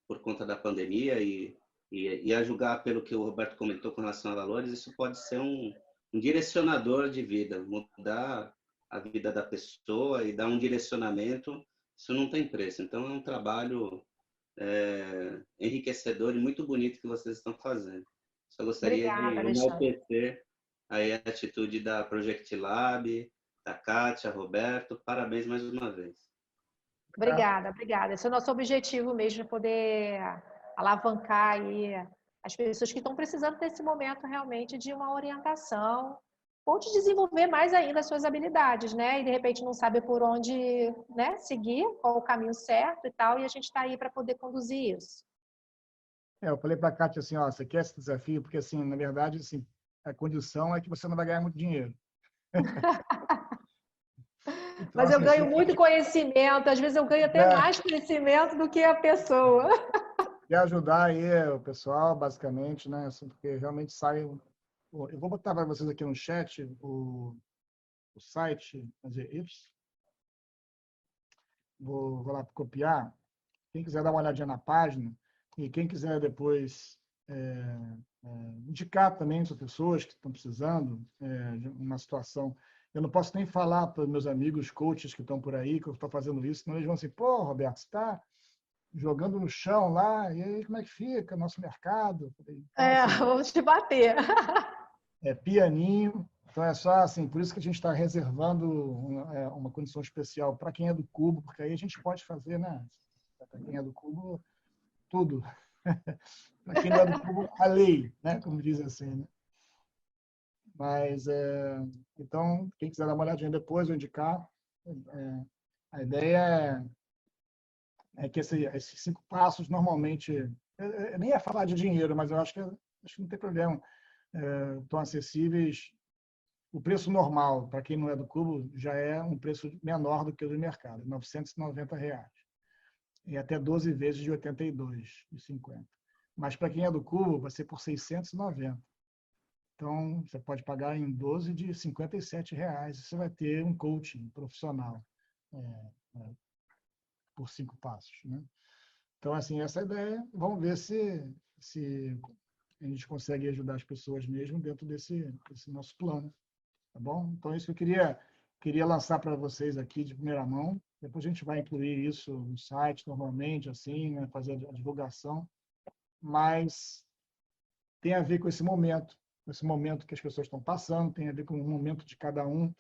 por conta da pandemia e a julgar pelo que o Roberto comentou com relação a valores, isso pode ser um direcionador de vida, mudar a vida da pessoa e dar um direcionamento, isso não tem preço. Então, é um trabalho enriquecedor e muito bonito que vocês estão fazendo. Só gostaria de enaltecer aí a atitude da Project Lab, da Kátia, Roberto. Parabéns mais uma vez. Obrigada, obrigada. Esse é o nosso objetivo mesmo, poder alavancar aí as pessoas que estão precisando nesse momento realmente de uma orientação ou de desenvolver mais ainda as suas habilidades, né? E de repente não sabe por onde, né, seguir, qual o caminho certo e tal, e a gente está aí para poder conduzir isso. Eu falei para a Kátia assim, ó, você quer esse desafio? Porque, assim, na verdade, assim, a condição é que você não vai ganhar muito dinheiro. Então, mas eu ganho muito conhecimento, às vezes eu ganho até mais conhecimento do que a pessoa. Quer ajudar aí o pessoal, basicamente, né? Assim, porque realmente sai... Eu vou botar para vocês aqui no chat o site, fazer isso. Vou lá copiar. Quem quiser dar uma olhadinha na página e quem quiser depois indicar também para pessoas que estão precisando de uma situação. Eu não posso nem falar para meus amigos coaches que estão por aí que eu estou fazendo isso, senão eles vão assim, pô, Roberto, você está jogando no chão lá, e aí como é que fica nosso mercado? Então, assim, vamos te bater. É pianinho, então é só assim, por isso que a gente está reservando uma condição especial para quem é do Cubo, porque aí a gente pode fazer, né? Para quem é do Cubo, tudo. Para quem não é do Cubo, a lei, né? Como diz assim, né? Mas, então, quem quiser dar uma olhadinha depois, eu indicar. A ideia é que esses 5 passos, normalmente, eu nem ia falar de dinheiro, mas eu acho que não tem problema. Estão acessíveis. O preço normal, para quem não é do Cubo, já é um preço menor do que o do mercado, R$ 990. E até 12 vezes de R$ 82,50. Mas para quem é do Cubo, vai ser por R$ 690. Então, você pode pagar em 12 de R$ 57. E você vai ter um coaching profissional por 5 passos, né? Então, assim, essa é a ideia. Vamos ver se a gente consegue ajudar as pessoas mesmo dentro desse nosso plano. Tá bom? Então, isso que eu queria lançar para vocês aqui de primeira mão. Depois a gente vai incluir isso no site, normalmente, assim, né? Fazer a divulgação. Mas tem a ver com esse momento que as pessoas estão passando, tem a ver com o momento de cada um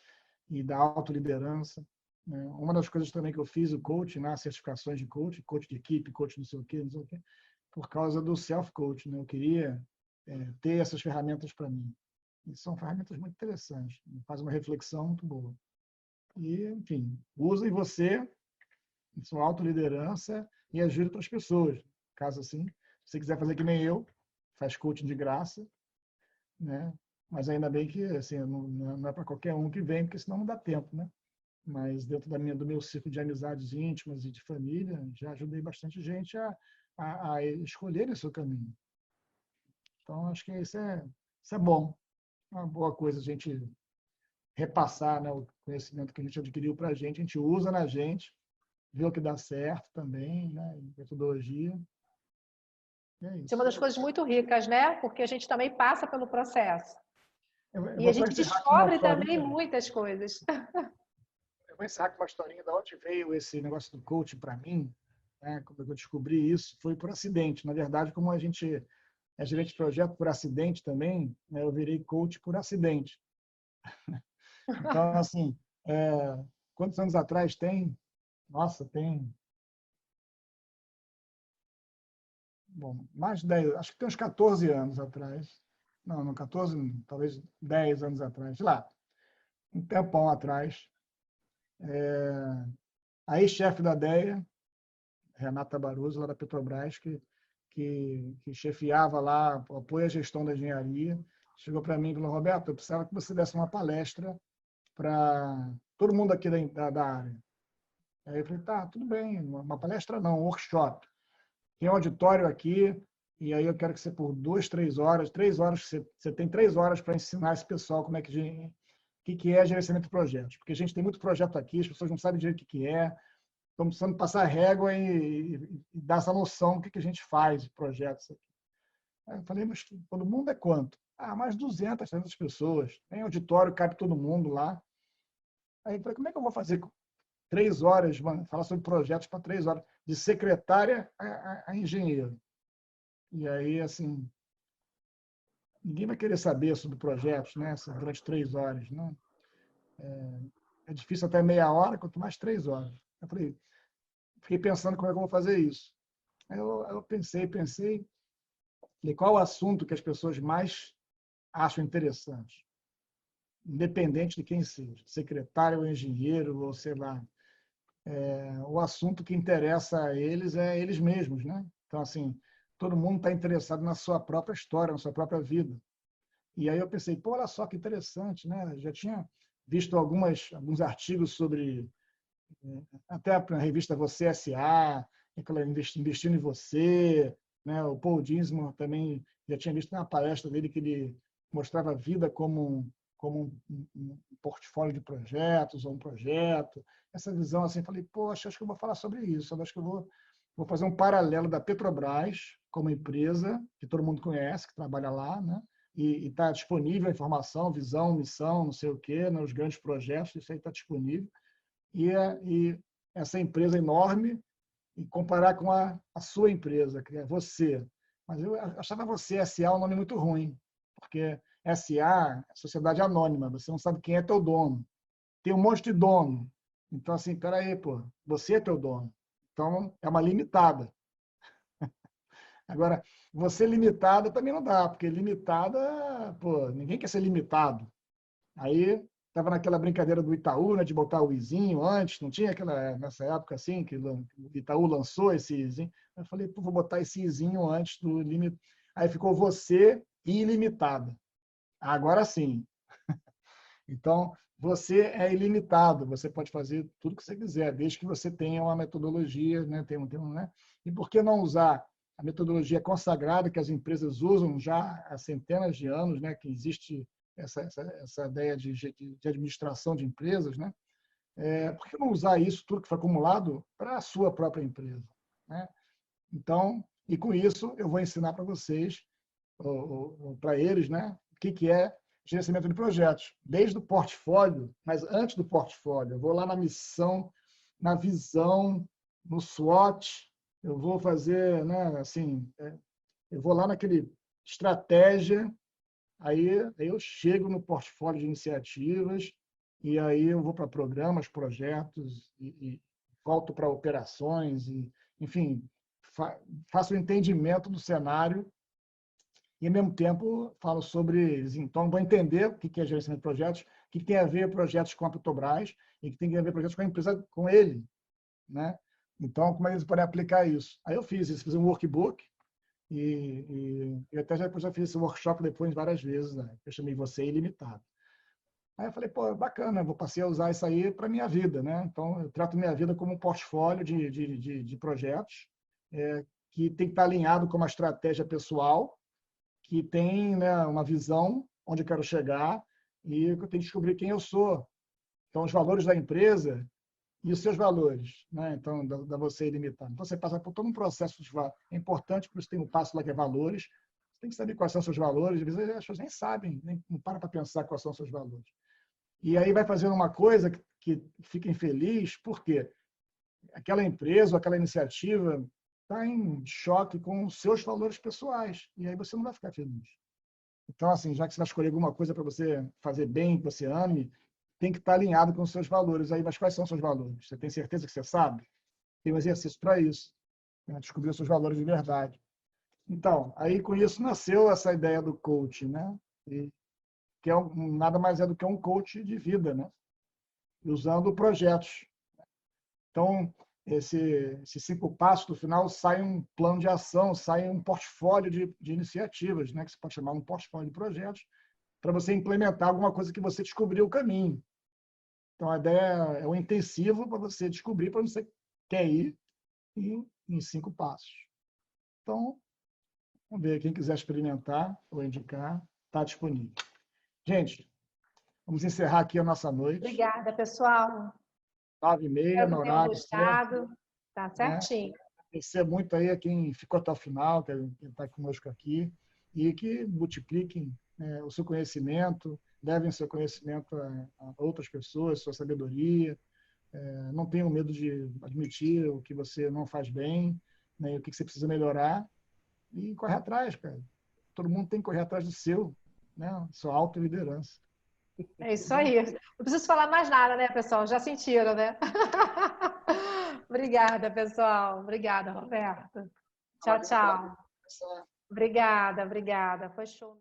e da autoliderança. Né? Uma das coisas também que eu fiz, o coaching, né? Certificações de coach de equipe, coach não sei o quê, por causa do self-coach. Né? Eu queria ter essas ferramentas para mim. E são ferramentas muito interessantes, faz uma reflexão muito boa. E, enfim, usem você, sua autoliderança e ajude para as pessoas. Caso assim, se você quiser fazer que nem eu, faz coaching de graça, né? Mas ainda bem que assim, não é para qualquer um que vem, porque senão não dá tempo, né? Mas dentro do meu círculo de amizades íntimas e de família, já ajudei bastante gente a escolher o seu caminho. Então, acho que isso é bom. Uma boa coisa a gente repassar, né, o conhecimento que a gente adquiriu para a gente usa na gente, vê o que dá certo também, né, metodologia. Isso é uma das coisas muito ricas, né? Porque a gente também passa pelo processo. E a gente descobre também muitas coisas. Eu vou encerrar com uma historinha de onde veio esse negócio do coaching para mim. Né, quando eu descobri isso, foi por acidente. Na verdade, como a gente é gerente de projeto por acidente também, né? Eu virei coach por acidente. Então, assim, quantos anos atrás tem? Nossa, tem... Bom, mais de 10, acho que tem uns 14 anos atrás. Não, 14, talvez 10 anos atrás, sei lá, um tempão atrás. A ex-chefe da DEA, Renata Barroso, lá da Petrobras, que chefiava lá o apoio à gestão da engenharia, chegou para mim e falou: Roberto, eu precisava que você desse uma palestra para todo mundo aqui da área. Aí eu falei: tá, tudo bem, uma palestra não, um workshop. Tem um auditório aqui, e aí eu quero que você, por 2, 3 horas, você tem 3 horas para ensinar esse pessoal como é que é gerenciamento de projetos. Porque a gente tem muito projeto aqui, as pessoas não sabem direito o que é, estão precisando passar régua e dar essa noção do que a gente faz de projetos aqui. Aí eu falei: mas todo mundo é quanto? Ah, mais 200, 300 pessoas. Tem auditório, cabe todo mundo lá. Aí eu falei: como é que eu vou fazer 3 horas, falar sobre projetos para 3 horas, de secretária a engenheiro? E aí, assim, ninguém vai querer saber sobre projetos, né, durante 3 horas, né? É difícil até meia hora, quanto mais 3 horas. Eu falei, fiquei pensando como é que eu vou fazer isso. Aí eu pensei, falei, qual o assunto que as pessoas mais acham interessante? Independente de quem seja, secretário ou engenheiro, ou sei lá. O assunto que interessa a eles é eles mesmos, né? Então, assim, todo mundo está interessado na sua própria história, na sua própria vida. E aí eu pensei, pô, olha só que interessante, né? Já tinha visto alguns artigos sobre, até a revista Você S.A., aquela Investindo em Você, né? O Paul Dinsmore também já tinha visto na palestra dele que ele mostrava a vida como um portfólio de projetos ou um projeto. Essa visão, assim, falei, poxa, acho que eu vou falar sobre isso. Acho que eu vou fazer um paralelo da Petrobras como empresa, que todo mundo conhece, que trabalha lá, né? E está disponível a informação, visão, missão, não sei o quê, né? Os grandes projetos, isso aí está disponível. E essa empresa enorme, e comparar com a sua empresa, que é você. Mas eu achava Você S.A. um nome muito ruim, porque SA é sociedade anônima, você não sabe quem é teu dono. Tem um monte de dono. Então, assim, peraí, pô, você é teu dono. Então, é uma limitada. Agora, você limitada também não dá, porque limitada, pô, ninguém quer ser limitado. Aí, estava naquela brincadeira do Itaú, né, de botar o izinho antes, não tinha aquela, nessa época assim, que o Itaú lançou esse izinho. Eu falei, pô, vou botar esse izinho antes do limite. Aí ficou você ilimitada. Agora sim. Então, você é ilimitado, você pode fazer tudo que você quiser, desde que você tenha uma metodologia, né? Né? E por que não usar a metodologia consagrada que as empresas usam já há centenas de anos, né? Que existe essa ideia de administração de empresas, né? Por que não usar isso, tudo que foi acumulado, para a sua própria empresa, né? Então, e com isso, eu vou ensinar para vocês, ou para eles, né? O que é gerenciamento de projetos, desde o portfólio, mas antes do portfólio. Eu vou lá na missão, na visão, no SWOT, eu vou fazer, né, assim, eu vou lá naquele estratégia, aí eu chego no portfólio de iniciativas, e aí eu vou para programas, projetos, e volto para operações, e, enfim, faço o entendimento do cenário e, ao mesmo tempo, falo sobre... Então, vou entender o que é gerenciamento de projetos, o que tem a ver projetos com a Petrobras e o que tem a ver projetos com a empresa, com ele, né? Então, como é que eles podem aplicar isso? Aí eu fiz isso, fiz um workbook e até depois já fiz esse workshop depois várias vezes, né? Eu chamei Você Ilimitado. Aí eu falei, pô, bacana, vou passar a usar isso aí para a minha vida, né? Então, eu trato minha vida como um portfólio de projetos que tem que estar alinhado com uma estratégia pessoal, que tem, né, uma visão onde eu quero chegar e eu tenho que descobrir quem eu sou. Então, os valores da empresa e os seus valores, né? Então, da Você Ilimitado. Então, você passa por todo um processo é importante, por isso tem um passo lá que é valores. Você tem que saber quais são os seus valores. Às vezes as pessoas nem sabem, nem não param para pensar quais são os seus valores. E aí vai fazendo uma coisa que fica infeliz, porque aquela empresa ou aquela iniciativa está em choque com os seus valores pessoais, e aí você não vai ficar feliz. Então, assim, já que você vai escolher alguma coisa para você fazer bem, que você ame, tem que estar alinhado com os seus valores. Aí, mas quais são os seus valores? Você tem certeza que você sabe? Tem um exercício para isso, né? Descobrir os seus valores de verdade. Então, aí com isso nasceu essa ideia do coach, né? Que é nada mais é do que um coach de vida, né? Usando projetos. Então, esses 5 passos, no final, sai um plano de ação, sai um portfólio de iniciativas, né? Que você pode chamar um portfólio de projetos, para você implementar alguma coisa que você descobriu o caminho. Então, a ideia é um intensivo para você descobrir para onde você quer ir em 5 passos. Então, vamos ver, quem quiser experimentar ou indicar, está disponível. Gente, vamos encerrar aqui a nossa noite. Obrigada, pessoal. 9h30, Espero no que tenham horário certo. gostado. Tá certinho. Agradecer muito aí a quem ficou até o final, quem está conosco aqui, e que multipliquem o seu conhecimento, levem o seu conhecimento a outras pessoas, sua sabedoria. Não tenham medo de admitir o que você não faz bem, né, o que você precisa melhorar, e correr atrás, cara. Todo mundo tem que correr atrás do seu, né, sua autoliderança. É isso aí. Não preciso falar mais nada, né, pessoal? Já sentiram, né? Obrigada, pessoal. Obrigada, Roberto. Tchau, tchau. Obrigada. Foi show.